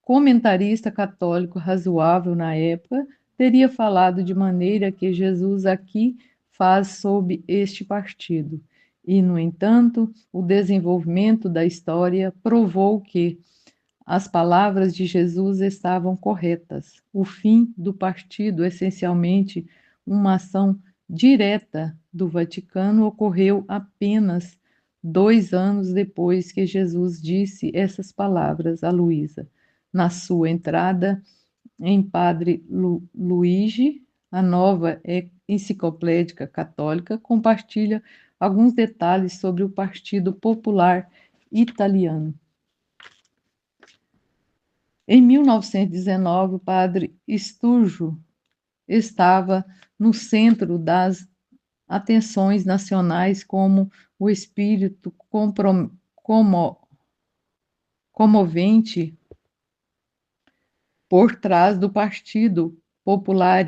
comentarista católico razoável na época teria falado de maneira que Jesus aqui faz sob este partido. E, no entanto, o desenvolvimento da história provou que as palavras de Jesus estavam corretas. O fim do partido, essencialmente uma ação direta do Vaticano, ocorreu apenas 2 anos depois que Jesus disse essas palavras a Luísa. Na sua entrada em Padre Luigi, a nova enciclopédia católica compartilha alguns detalhes sobre o Partido Popular Italiano. Em 1919, o padre Sturzo estava no centro das atenções nacionais como o espírito comovente por trás do Partido Popular,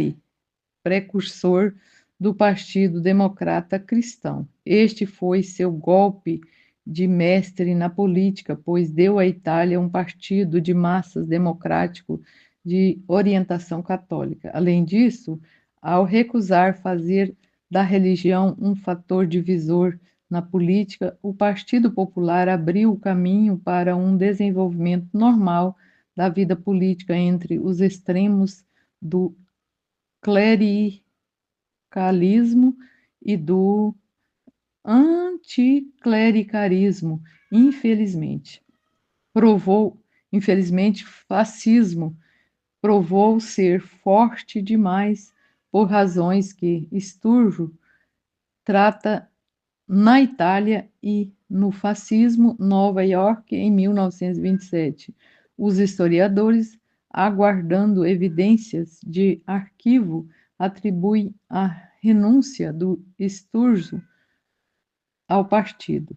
precursor do Partido Democrata Cristão. Este foi seu golpe de mestre na política, pois deu à Itália um partido de massas democrático de orientação católica. Além disso, ao recusar fazer da religião um fator divisor na política, o Partido Popular abriu o caminho para um desenvolvimento normal da vida política entre os extremos do clericalismo e do anticlericalismo, infelizmente. Fascismo provou ser forte demais por razões que Sturzo trata na Itália e no fascismo Nova York em 1927. Os historiadores, aguardando evidências de arquivo, atribuem a renúncia do Sturzo ao partido.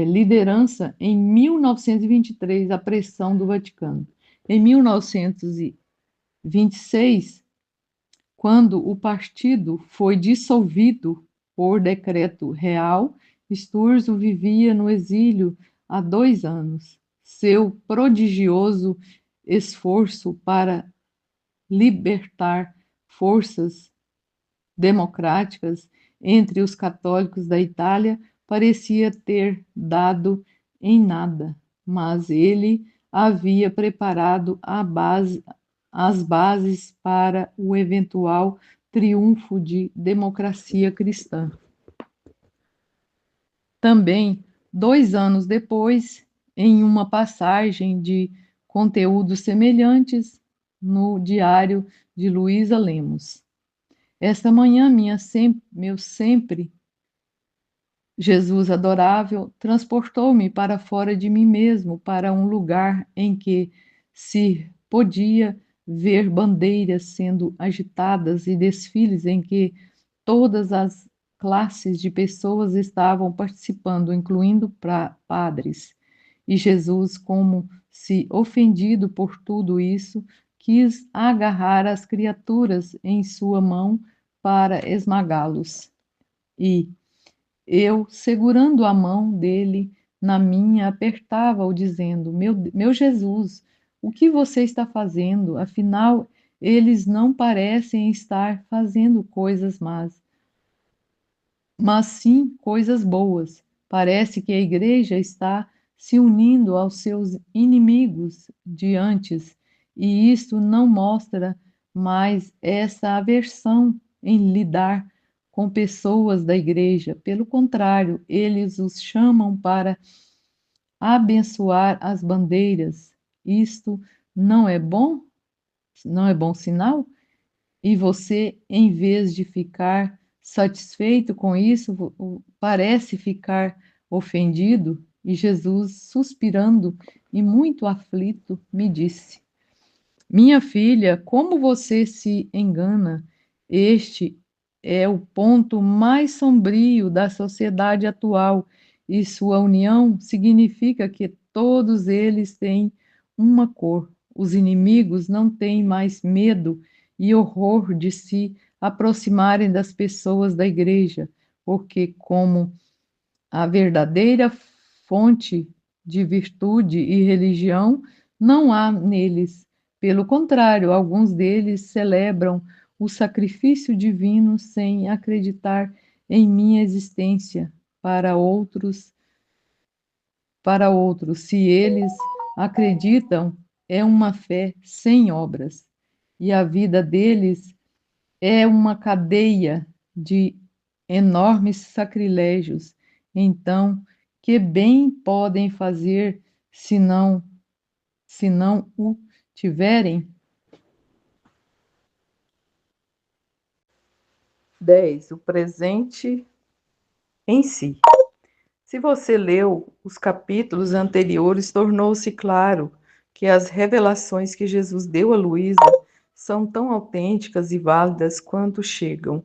Liderança em 1923, a pressão do Vaticano. Em 1926, quando o partido foi dissolvido por decreto real, Sturzo vivia no exílio há 2 anos. Seu prodigioso esforço para libertar forças democráticas entre os católicos da Itália parecia ter dado em nada, mas ele havia preparado as bases para o eventual triunfo de democracia cristã. Também, 2 anos depois, em uma passagem de conteúdos semelhantes no diário de Luísa Lemos. Esta manhã, meu sempre Jesus adorável transportou-me para fora de mim mesmo, para um lugar em que se podia ver bandeiras sendo agitadas e desfiles em que todas as classes de pessoas estavam participando, incluindo padres. E Jesus, como se ofendido por tudo isso, quis agarrar as criaturas em sua mão para esmagá-los. E eu, segurando a mão dele na minha, apertava-o, dizendo: meu Jesus, o que você está fazendo? Afinal, eles não parecem estar fazendo coisas más, mas sim coisas boas. Parece que a igreja está se unindo aos seus inimigos de antes, e isto não mostra mais essa aversão em lidar com pessoas da igreja. Pelo contrário, eles os chamam para abençoar as bandeiras. Isto não é bom? Não é bom sinal? E você, em vez de ficar satisfeito com isso, parece ficar ofendido. E Jesus, suspirando e muito aflito, me disse: Minha filha, como você se engana? Este é o ponto mais sombrio da sociedade atual, e sua união significa que todos eles têm uma cor. Os inimigos não têm mais medo e horror de se aproximarem das pessoas da igreja, porque, como a verdadeira fonte de virtude e religião não há neles. Pelo contrário, alguns deles celebram o sacrifício divino sem acreditar em minha existência. Para outros, se eles acreditam, é uma fé sem obras. E a vida deles é uma cadeia de enormes sacrilégios. Então, que bem podem fazer se não o tiverem? 10. O presente em si. Se você leu os capítulos anteriores, tornou-se claro que as revelações que Jesus deu a Luísa são tão autênticas e válidas quanto chegam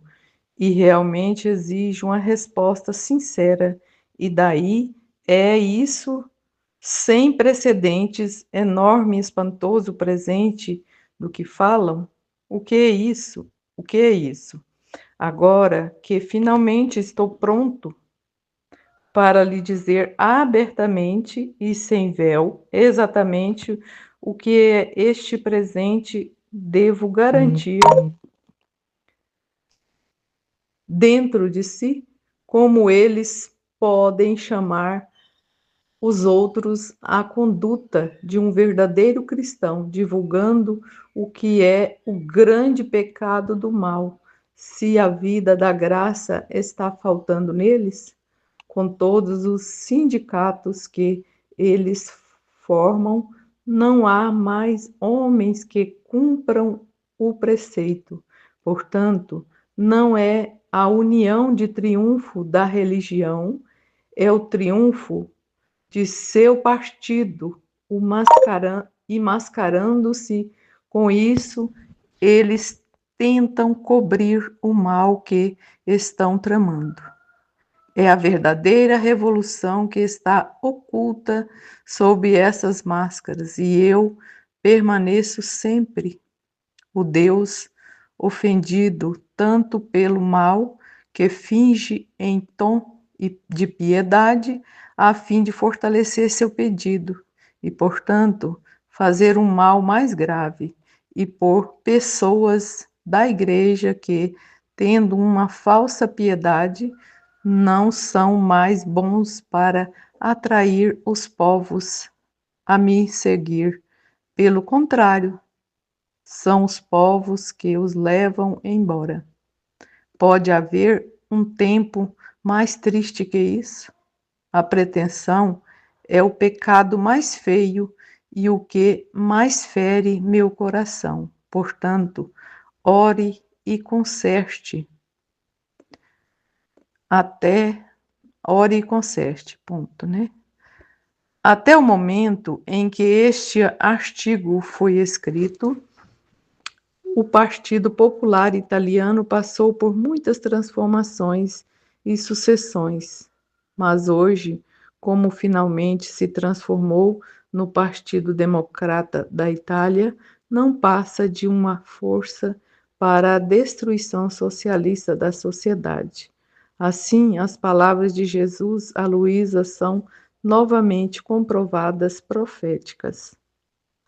e realmente exige uma resposta sincera. E daí é isso sem precedentes, enorme e espantoso presente do que falam? O que é isso? O que é isso? Agora que finalmente estou pronto para lhe dizer abertamente e sem véu exatamente o que é este presente, devo garantir dentro de si, como eles podem chamar os outros à conduta de um verdadeiro cristão, divulgando o que é o grande pecado do mal, se a vida da graça está faltando neles, com todos os sindicatos que eles formam, não há mais homens que cumpram o preceito. Portanto, não é a união de triunfo da religião, é o triunfo de seu partido, e mascarando-se com isso, eles tentam cobrir o mal que estão tramando. É a verdadeira revolução que está oculta sob essas máscaras, e eu permaneço sempre o Deus ofendido tanto pelo mal que finge em tom de piedade, a fim de fortalecer seu pedido e, portanto, fazer um mal mais grave, e por pessoas da igreja que, tendo uma falsa piedade, não são mais bons para atrair os povos a me seguir. Pelo contrário, são os povos que os levam embora. Pode haver um tempo mais triste que isso? A pretensão é o pecado mais feio e o que mais fere meu coração. Portanto, ore e conserte. Ore e conserte, ponto, né? Até o momento em que este artigo foi escrito, o Partido Popular Italiano passou por muitas transformações e sucessões, mas hoje, como finalmente se transformou no Partido Democrata da Itália, não passa de uma força para a destruição socialista da sociedade. Assim, as palavras de Jesus a Luísa são novamente comprovadas proféticas.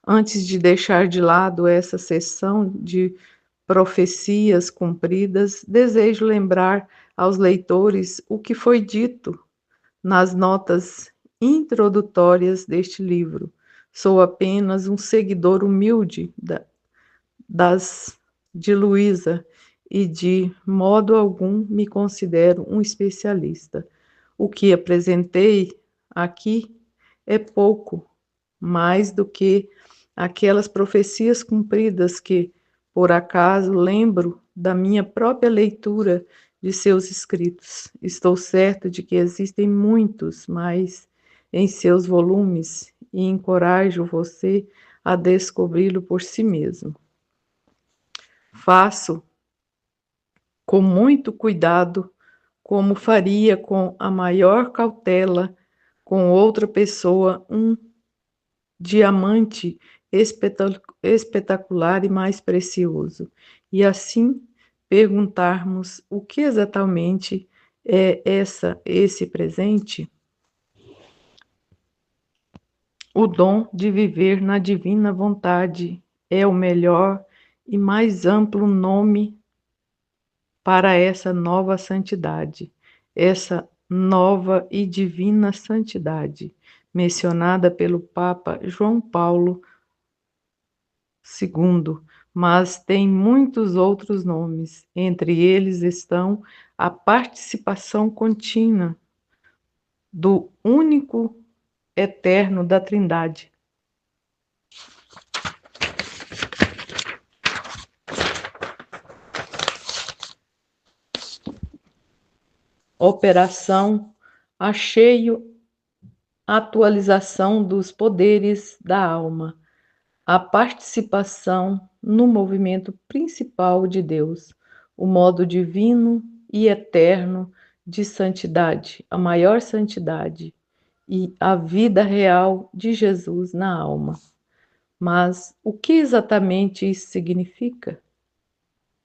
Antes de deixar de lado essa sessão de profecias cumpridas, desejo lembrar aos leitores o que foi dito nas notas introdutórias deste livro. Sou apenas um seguidor humilde de Luísa e de modo algum me considero um especialista. O que apresentei aqui é pouco mais do que aquelas profecias cumpridas que, por acaso, lembro da minha própria leitura de seus escritos. Estou certa de que existem muitos mais em seus volumes e encorajo você a descobri-lo por si mesmo. Faço com muito cuidado, como faria com a maior cautela com outra pessoa, um diamante espetacular e mais precioso. E assim perguntarmos o que exatamente é esse presente, o dom de viver na divina vontade é o melhor e mais amplo nome para essa nova santidade, essa nova e divina santidade, mencionada pelo Papa João Paulo II, mas tem muitos outros nomes. Entre eles estão a participação contínua do único eterno da Trindade. Operação acheio, atualização dos poderes da alma, a participação no movimento principal de Deus, o modo divino e eterno de santidade, a maior santidade e a vida real de Jesus na alma. Mas o que exatamente isso significa?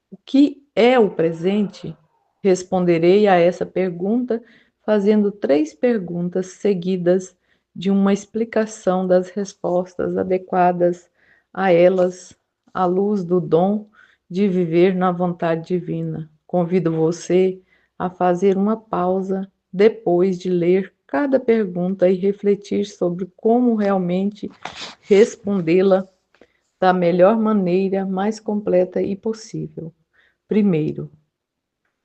O que é o presente? Responderei a essa pergunta fazendo 3 perguntas seguidas de uma explicação das respostas adequadas a elas, à luz do dom de viver na vontade divina. Convido você a fazer uma pausa depois de ler cada pergunta e refletir sobre como realmente respondê-la da melhor maneira, mais completa e possível. Primeiro,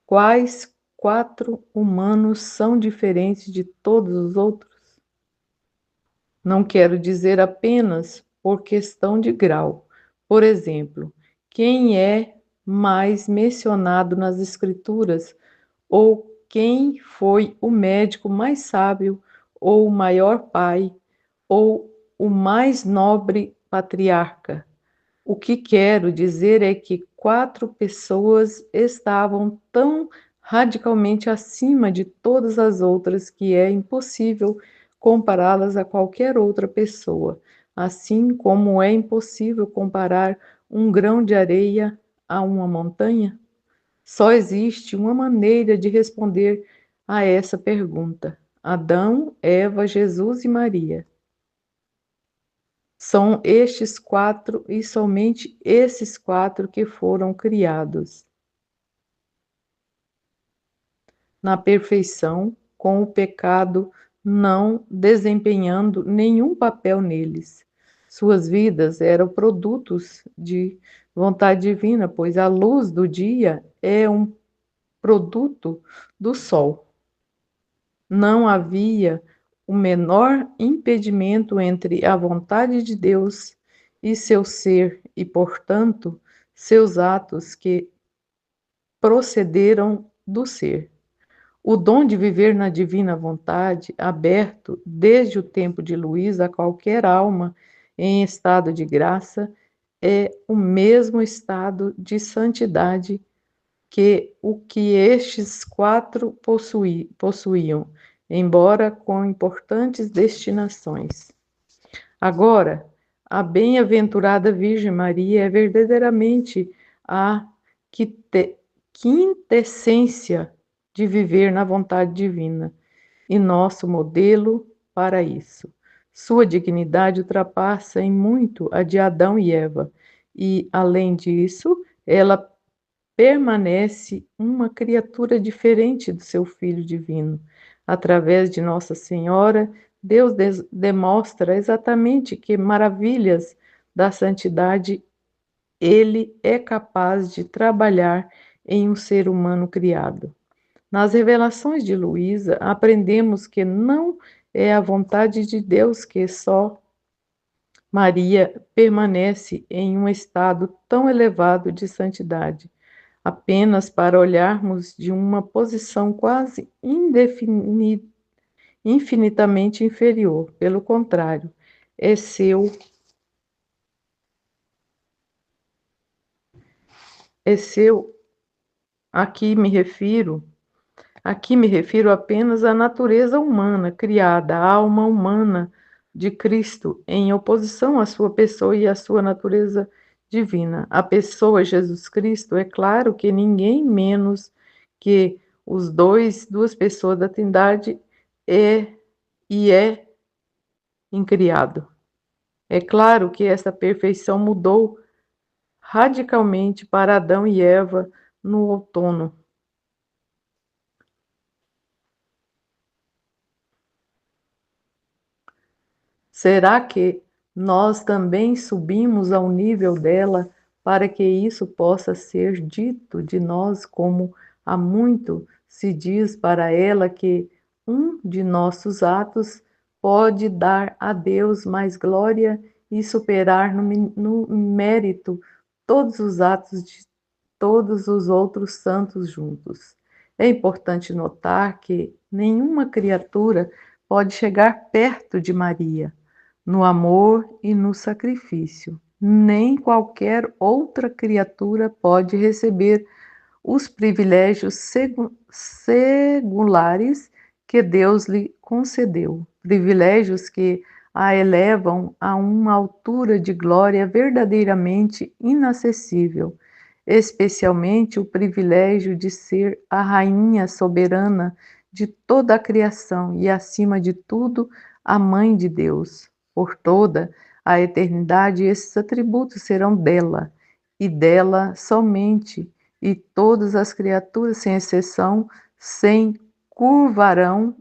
quais 4 humanos são diferentes de todos os outros? Não quero dizer apenas por questão de grau. Por exemplo, quem é mais mencionado nas Escrituras, ou quem foi o médico mais sábio, ou o maior pai, ou o mais nobre patriarca. O que quero dizer é que 4 pessoas estavam tão radicalmente acima de todas as outras que é impossível compará-las a qualquer outra pessoa, assim como é impossível comparar um grão de areia a uma montanha. Só existe uma maneira de responder a essa pergunta: Adão, Eva, Jesus e Maria. São estes 4 e somente esses 4 que foram criados na perfeição, com o pecado não desempenhando nenhum papel neles. Suas vidas eram produtos de vontade divina, pois a luz do dia é um produto do sol. Não havia o menor impedimento entre a vontade de Deus e seu ser, e, portanto, seus atos que procederam do ser. O dom de viver na divina vontade, aberto desde o tempo de Luísa a qualquer alma em estado de graça, é o mesmo estado de santidade que o que estes 4 possuíam, embora com importantes destinações. Agora, a bem-aventurada Virgem Maria é verdadeiramente a quintessência de viver na vontade divina e nosso modelo para isso. Sua dignidade ultrapassa em muito a de Adão e Eva, e, além disso, ela permanece uma criatura diferente do seu Filho divino. Através de Nossa Senhora, Deus demonstra exatamente que maravilhas da santidade Ele é capaz de trabalhar em um ser humano criado. Nas revelações de Luísa, aprendemos que não é a vontade de Deus que só Maria permanece em um estado tão elevado de santidade, apenas para olharmos de uma posição quase infinitamente inferior. Pelo contrário, é seu, é seu, aqui me refiro Aqui me refiro apenas à natureza humana criada, à alma humana de Cristo, em oposição à sua pessoa e à sua natureza divina. A pessoa Jesus Cristo, é claro que ninguém menos que duas pessoas da Trindade é incriado. É claro que essa perfeição mudou radicalmente para Adão e Eva no outono. Será que nós também subimos ao nível dela para que isso possa ser dito de nós, como há muito se diz para ela que um de nossos atos pode dar a Deus mais glória e superar no mérito todos os atos de todos os outros santos juntos? É importante notar que nenhuma criatura pode chegar perto de Maria no amor e no sacrifício. Nem qualquer outra criatura pode receber os privilégios segulares que Deus lhe concedeu, privilégios que a elevam a uma altura de glória verdadeiramente inacessível, especialmente o privilégio de ser a rainha soberana de toda a criação e, acima de tudo, a mãe de Deus. Por toda a eternidade, esses atributos serão dela, e dela somente, e todas as criaturas, sem exceção, se curvarão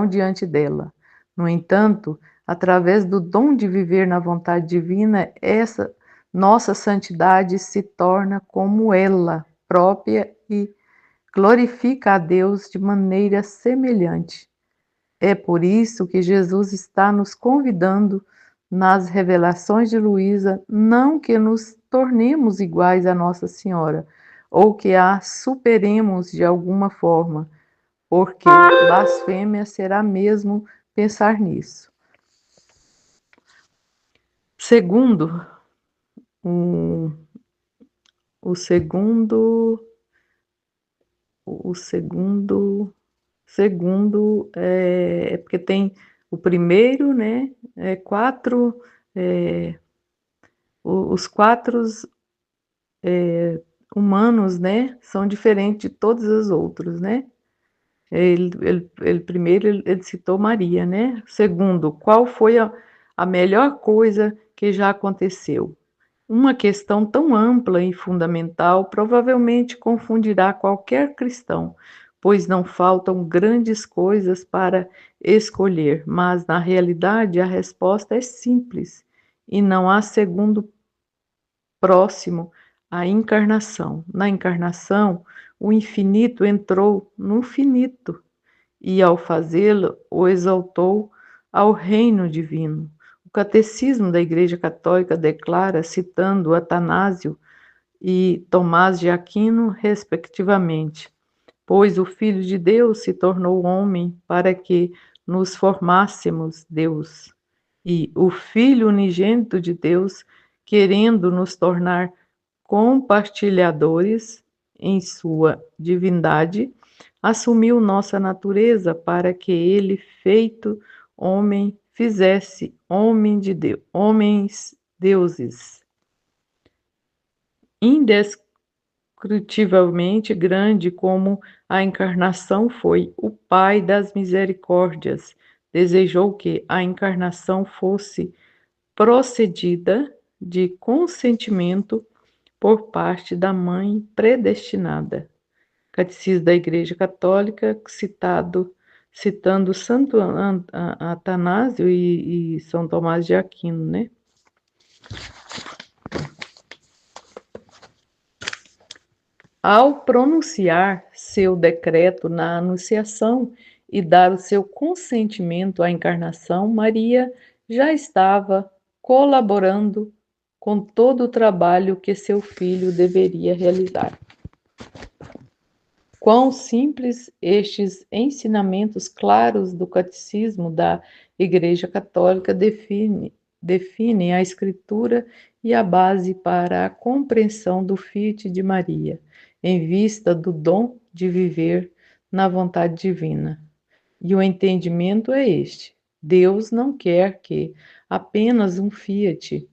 diante dela. No entanto, através do dom de viver na vontade divina, essa nossa santidade se torna como ela própria e glorifica a Deus de maneira semelhante. É por isso que Jesus está nos convidando nas revelações de Luísa, não que nos tornemos iguais a Nossa Senhora, ou que a superemos de alguma forma, porque blasfêmia será mesmo pensar nisso. Segundo, o, o segundo, o segundo, segundo é porque tem o primeiro, né? Quatro, é, os quatro humanos, né? São diferentes de todos os outros, né? Primeiro ele citou Maria, né? Segundo, qual foi a melhor coisa que já aconteceu? Uma questão tão ampla e fundamental provavelmente confundirá qualquer cristão, pois não faltam grandes coisas para escolher, mas na realidade a resposta é simples e não há segundo próximo à encarnação. Na encarnação, o infinito entrou no finito e, ao fazê-lo, o exaltou ao reino divino. O Catecismo da Igreja Católica declara, citando Atanásio e Tomás de Aquino, respectivamente: pois o Filho de Deus se tornou homem para que nos formássemos Deus. E o Filho unigênito de Deus, querendo nos tornar compartilhadores em sua divindade, assumiu nossa natureza para que ele, feito homem, fizesse homens deuses. Indescritivelmente grande como a encarnação foi, o Pai das misericórdias desejou que a encarnação fosse procedida de consentimento por parte da mãe predestinada. Catecismo da Igreja Católica, citando Santo Atanásio e São Tomás de Aquino, né? Ao pronunciar seu decreto na Anunciação e dar o seu consentimento à encarnação, Maria já estava colaborando com todo o trabalho que seu filho deveria realizar. Quão simples estes ensinamentos claros do Catecismo da Igreja Católica definem a Escritura e a base para a compreensão do Fiat de Maria, em vista do dom de viver na vontade divina. E o entendimento é este: Deus não quer que apenas um Fiat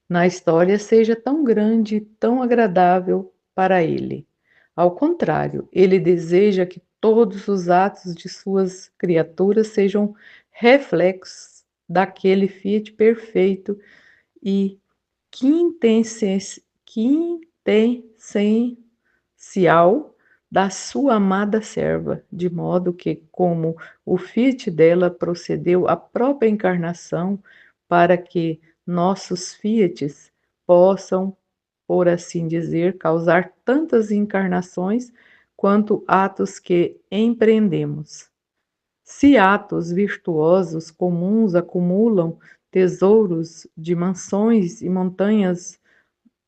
na história seja tão grande e tão agradável para ele. Ao contrário, ele deseja que todos os atos de suas criaturas sejam reflexos daquele Fiat perfeito e quintessencial da sua amada serva, de modo que, como o Fiat dela procedeu à própria encarnação para que nossos Fiats possam, por assim dizer, causar tantas encarnações quanto atos que empreendemos. Se atos virtuosos comuns acumulam tesouros de mansões e montanhas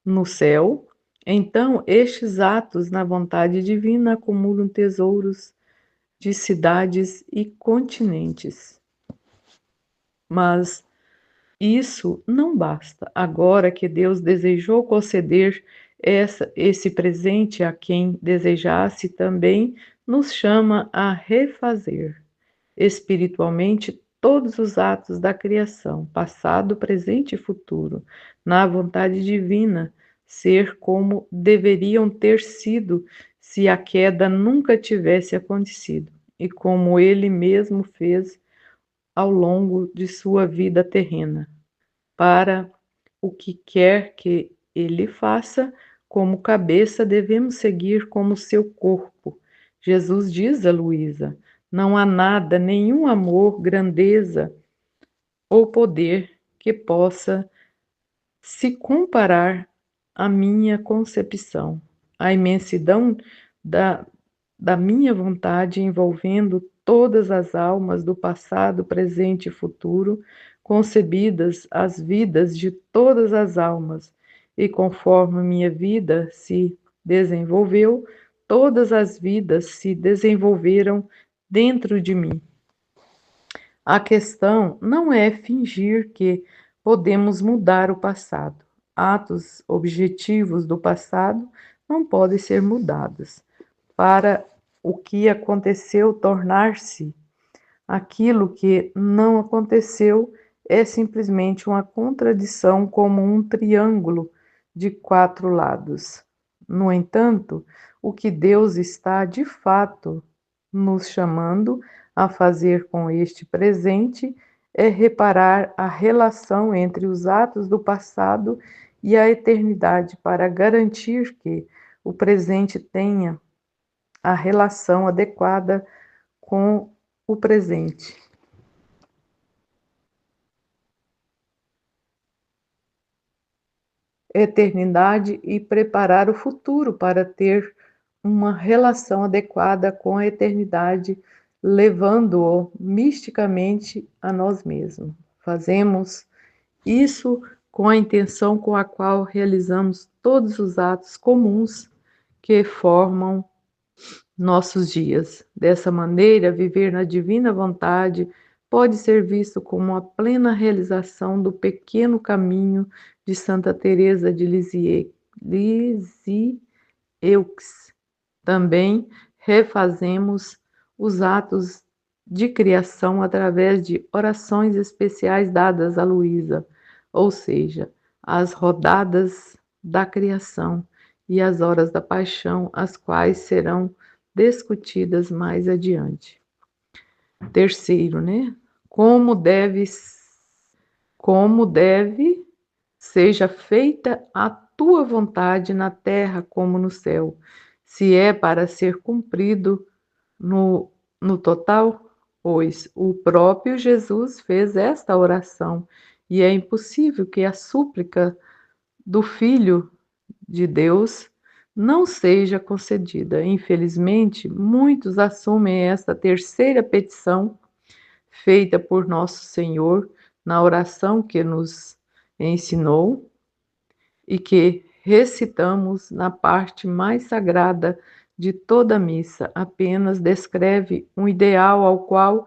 no céu, então estes atos na vontade divina acumulam tesouros de cidades e continentes. Mas isso não basta. Agora que Deus desejou conceder esse presente a quem desejasse, também nos chama a refazer espiritualmente todos os atos da criação, passado, presente e futuro, na vontade divina, ser como deveriam ter sido se a queda nunca tivesse acontecido, e como ele mesmo fez ao longo de sua vida terrena. Para o que quer que ele faça, como cabeça, devemos seguir como seu corpo. Jesus diz a Luísa: não há nada, nenhum amor, grandeza ou poder que possa se comparar à minha concepção. A imensidão da minha vontade envolvendo todas as almas do passado, presente e futuro, concebidas as vidas de todas as almas, e conforme minha vida se desenvolveu, todas as vidas se desenvolveram dentro de mim. A questão não é fingir que podemos mudar o passado. Atos objetivos do passado não podem ser mudados. Para o que aconteceu tornar-se aquilo que não aconteceu é simplesmente uma contradição como um triângulo de 4 lados. No entanto, o que Deus está de fato nos chamando a fazer com este presente é reparar a relação entre os atos do passado e a eternidade para garantir que o presente tenha a relação adequada com o presente. Eternidade e preparar o futuro para ter uma relação adequada com a eternidade, levando-o misticamente a nós mesmos. Fazemos isso com a intenção com a qual realizamos todos os atos comuns que formam nossos dias. Dessa maneira, viver na divina vontade pode ser visto como a plena realização do pequeno caminho de Santa Teresa de Lisieux. Também refazemos os atos de criação através de orações especiais dadas a Luísa, ou seja, as rodadas da criação e as horas da paixão, as quais serão discutidas mais adiante. Terceiro, né? Como deve seja feita a tua vontade na terra como no céu, se é para ser cumprido no total, pois o próprio Jesus fez esta oração e é impossível que a súplica do Filho de Deus não seja concedida. Infelizmente, muitos assumem esta terceira petição feita por nosso Senhor na oração que nos ensinou e que recitamos na parte mais sagrada de toda a missa, apenas descreve um ideal ao qual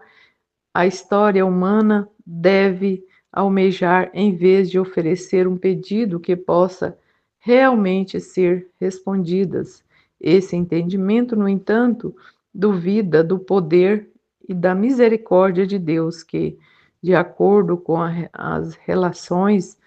a história humana deve almejar em vez de oferecer um pedido que possa realmente ser respondidas. Esse entendimento, no entanto, duvida do poder e da misericórdia de Deus, que, de acordo com as relações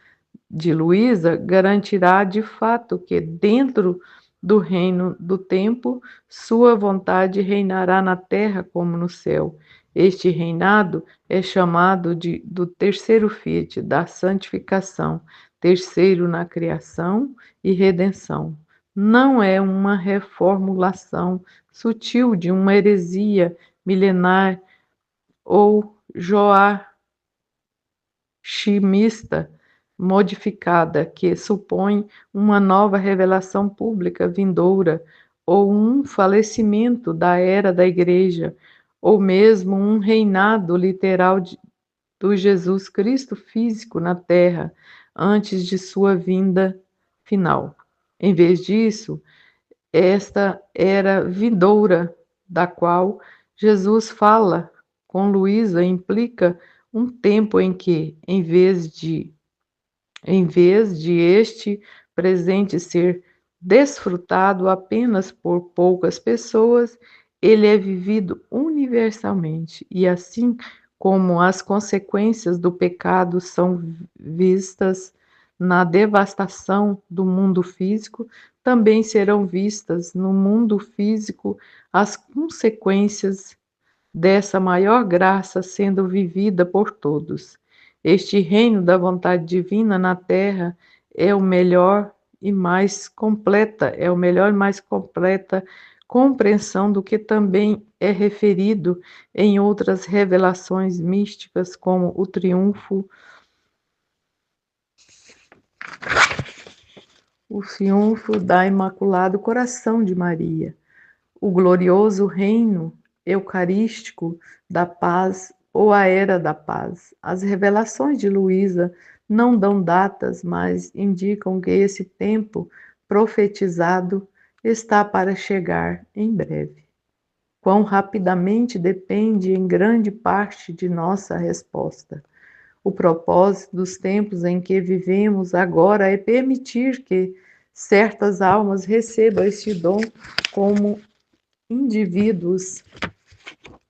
de Luísa, garantirá de fato que, dentro do reino do tempo, sua vontade reinará na terra como no céu. Este reinado é chamado do terceiro fiat, da santificação, terceiro na criação e redenção. Não é uma reformulação sutil de uma heresia milenar ou joachimista modificada, que supõe uma nova revelação pública vindoura, ou um falecimento da era da Igreja, ou mesmo um reinado literal do Jesus Cristo físico na Terra, antes de sua vinda final. Em vez disso, esta era vindoura, da qual Jesus fala com Luísa, implica um tempo em que, em vez de este presente ser desfrutado apenas por poucas pessoas, ele é vivido universalmente, e assim como as consequências do pecado são vistas na devastação do mundo físico, também serão vistas no mundo físico as consequências dessa maior graça sendo vivida por todos. Este reino da vontade divina na terra é o melhor e mais completa compreensão do que também é referido em outras revelações místicas, como o triunfo da Imaculado Coração de Maria, o glorioso reino eucarístico da paz ou a era da paz. As revelações de Luísa não dão datas, mas indicam que esse tempo profetizado está para chegar em breve. Quão rapidamente depende em grande parte de nossa resposta. O propósito dos tempos em que vivemos agora é permitir que certas almas recebam este dom como indivíduos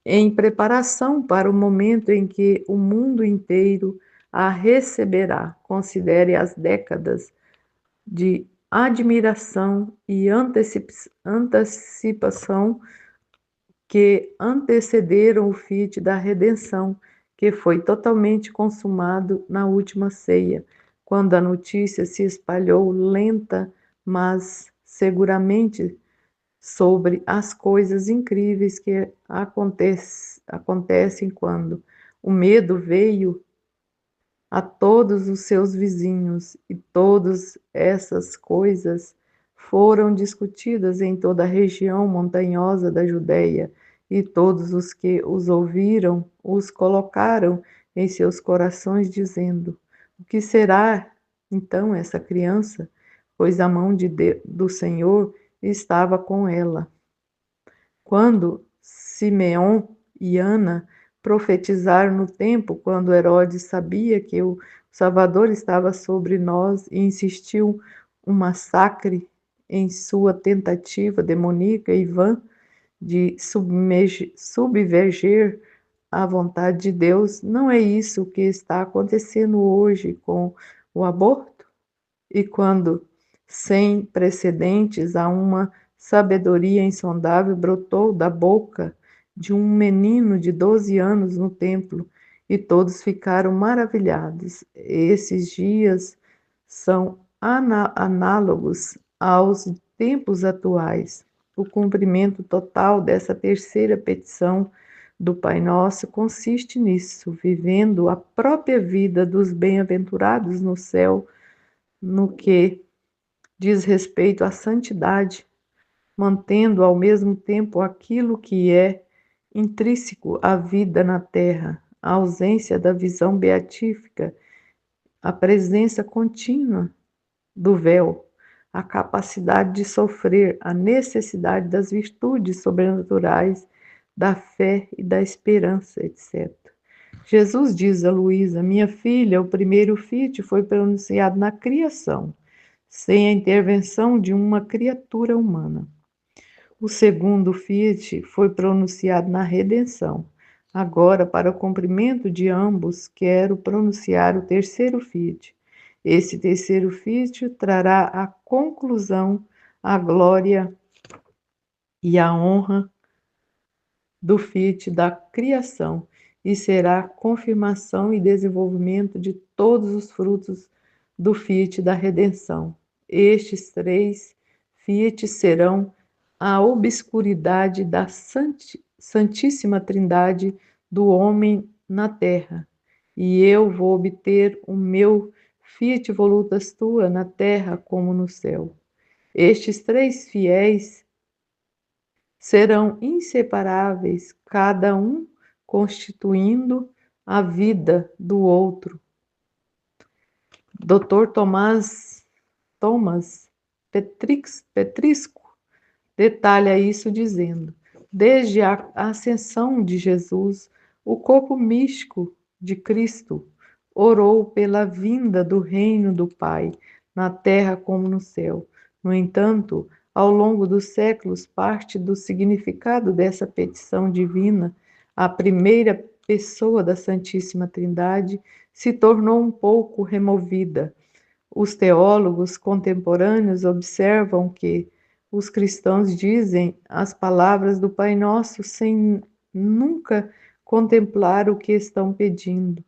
em preparação para o momento em que o mundo inteiro a receberá. Considere as décadas de admiração e antecipação que antecederam o fiat da redenção, que foi totalmente consumado na última ceia, quando a notícia se espalhou lenta, mas seguramente, sobre as coisas incríveis que acontecem quando o medo veio a todos os seus vizinhos, e todas essas coisas foram discutidas em toda a região montanhosa da Judéia, e todos os que os ouviram os colocaram em seus corações, dizendo: o que será então essa criança? Pois a mão do Senhor estava com ela. Quando Simeão e Ana profetizaram no tempo, quando Herodes sabia que o Salvador estava sobre nós e insistiu um massacre em sua tentativa demoníaca e vã de subverger a vontade de Deus, não é isso que está acontecendo hoje com o aborto? E quando, sem precedentes, há uma sabedoria insondável brotou da boca de um menino de 12 anos no templo, e todos ficaram maravilhados. Esses dias são análogos aos tempos atuais. O cumprimento total dessa terceira petição do Pai Nosso consiste nisso, vivendo a própria vida dos bem-aventurados no céu, no que diz respeito à santidade, mantendo ao mesmo tempo aquilo que é intrínseco à vida na terra, a ausência da visão beatífica a presença contínua do véu, a capacidade de sofrer, a necessidade das virtudes sobrenaturais, da fé e da esperança, etc. Jesus diz a Luísa: minha filha, o primeiro Fiat foi pronunciado na criação, sem a intervenção de uma criatura humana. O segundo Fiat foi pronunciado na redenção. Agora, para o cumprimento de ambos, quero pronunciar o terceiro Fiat. Esse terceiro Fiat trará a conclusão, a glória e a honra do Fiat da criação e será a confirmação e desenvolvimento de todos os frutos do Fiat da redenção. Estes três Fiat serão a obscuridade da Santíssima Trindade do homem na terra, e eu vou obter o meu Fiat Voluntas Tua na terra como no céu. Estes três fiéis serão inseparáveis, cada um constituindo a vida do outro. Dr. Thomas Petrisco detalha isso dizendo: desde a ascensão de Jesus, o corpo místico de Cristo orou pela vinda do reino do Pai, na terra como no céu. No entanto, ao longo dos séculos, parte do significado dessa petição divina, a primeira pessoa da Santíssima Trindade, se tornou um pouco removida. Os teólogos contemporâneos observam que os cristãos dizem as palavras do Pai Nosso sem nunca contemplar o que estão pedindo.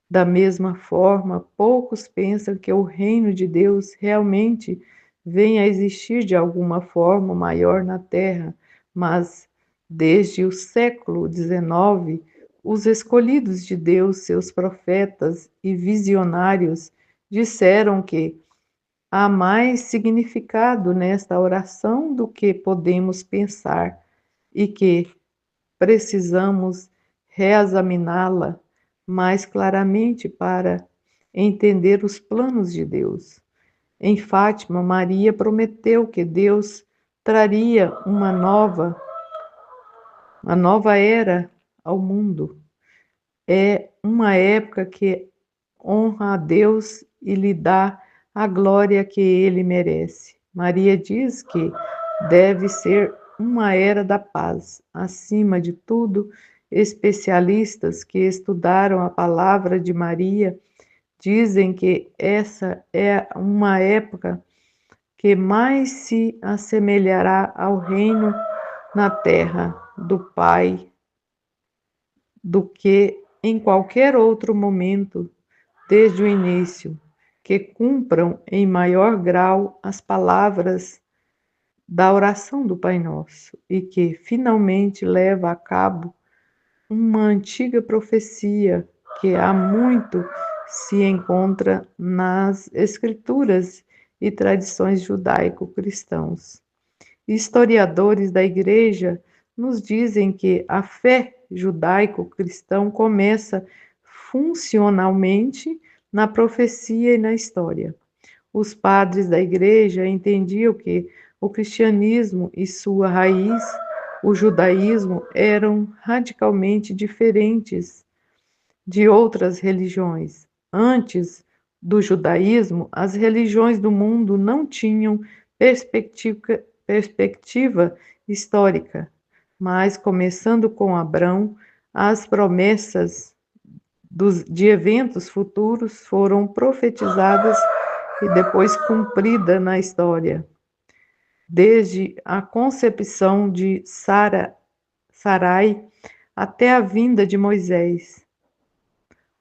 Da mesma forma, poucos pensam que o reino de Deus realmente venha a existir de alguma forma maior na Terra, mas desde o século XIX, os escolhidos de Deus, seus profetas e visionários, disseram que há mais significado nesta oração do que podemos pensar e que precisamos reexaminá-la mais claramente para entender os planos de Deus. Em Fátima, Maria prometeu que Deus traria uma nova era ao mundo. É uma época que honra a Deus e lhe dá a glória que ele merece. Maria diz que deve ser uma era da paz. Acima de tudo, especialistas que estudaram a palavra de Maria dizem que essa é uma época que mais se assemelhará ao reino na terra do Pai do que em qualquer outro momento desde o início, que cumpram em maior grau as palavras da oração do Pai Nosso e que finalmente leva a cabo uma antiga profecia que há muito se encontra nas escrituras e tradições judaico-cristãos. Historiadores da Igreja nos dizem que a fé judaico-cristã começa funcionalmente na profecia e na história. Os padres da Igreja entendiam que o cristianismo e sua raiz, o judaísmo, eram radicalmente diferentes de outras religiões. Antes do judaísmo, as religiões do mundo não tinham perspectiva histórica, mas começando com Abrão, as promessas de eventos futuros foram profetizadas e depois cumpridas na história. Desde a concepção de Sarai até a vinda de Moisés,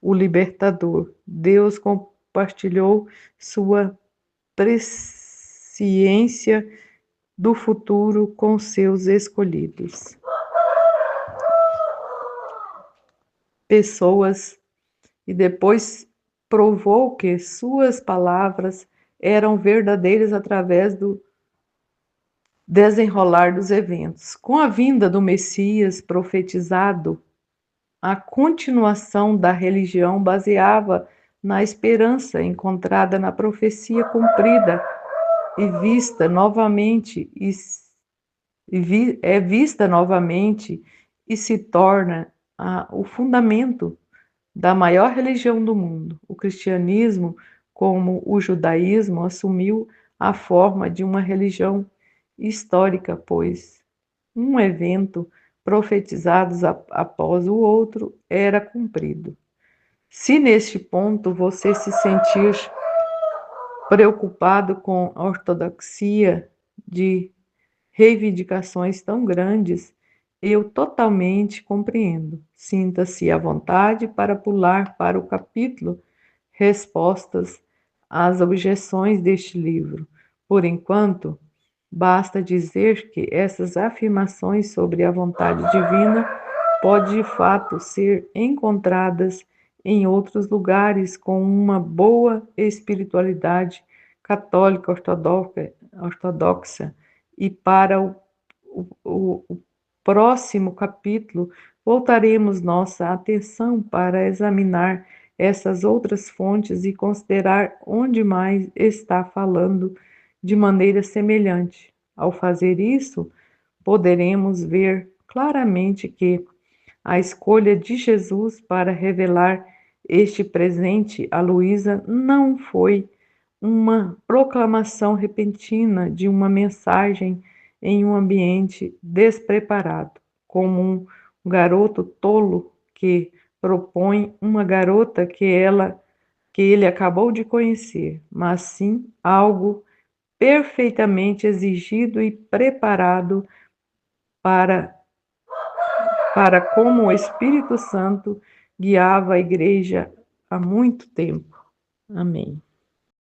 o libertador, Deus compartilhou sua presciência do futuro com seus escolhidos. Pessoas, e depois provou que suas palavras eram verdadeiras através do desenrolar dos eventos. Com a vinda do Messias profetizado, a continuação da religião baseava na esperança encontrada na profecia cumprida e vista novamente é vista novamente e se torna o fundamento da maior religião do mundo. O cristianismo, como o judaísmo, assumiu a forma de uma religião histórica, pois um evento profetizado após o outro era cumprido. Se neste ponto você se sentir preocupado com a ortodoxia de reivindicações tão grandes, eu totalmente compreendo. Sinta-se à vontade para pular para o capítulo Respostas às objeções deste livro. Por enquanto, basta dizer que essas afirmações sobre a vontade divina podem de fato ser encontradas em outros lugares com uma boa espiritualidade católica ortodoxa e para o próximo capítulo voltaremos nossa atenção para examinar essas outras fontes e considerar onde mais está falando de maneira semelhante. Ao fazer isso, poderemos ver claramente que a escolha de Jesus para revelar este presente a Luísa não foi uma proclamação repentina de uma mensagem em um ambiente despreparado, como um garoto tolo que propõe uma garota que ele acabou de conhecer, mas sim algo perfeitamente exigido e preparado para como o Espírito Santo guiava a igreja há muito tempo. Amém.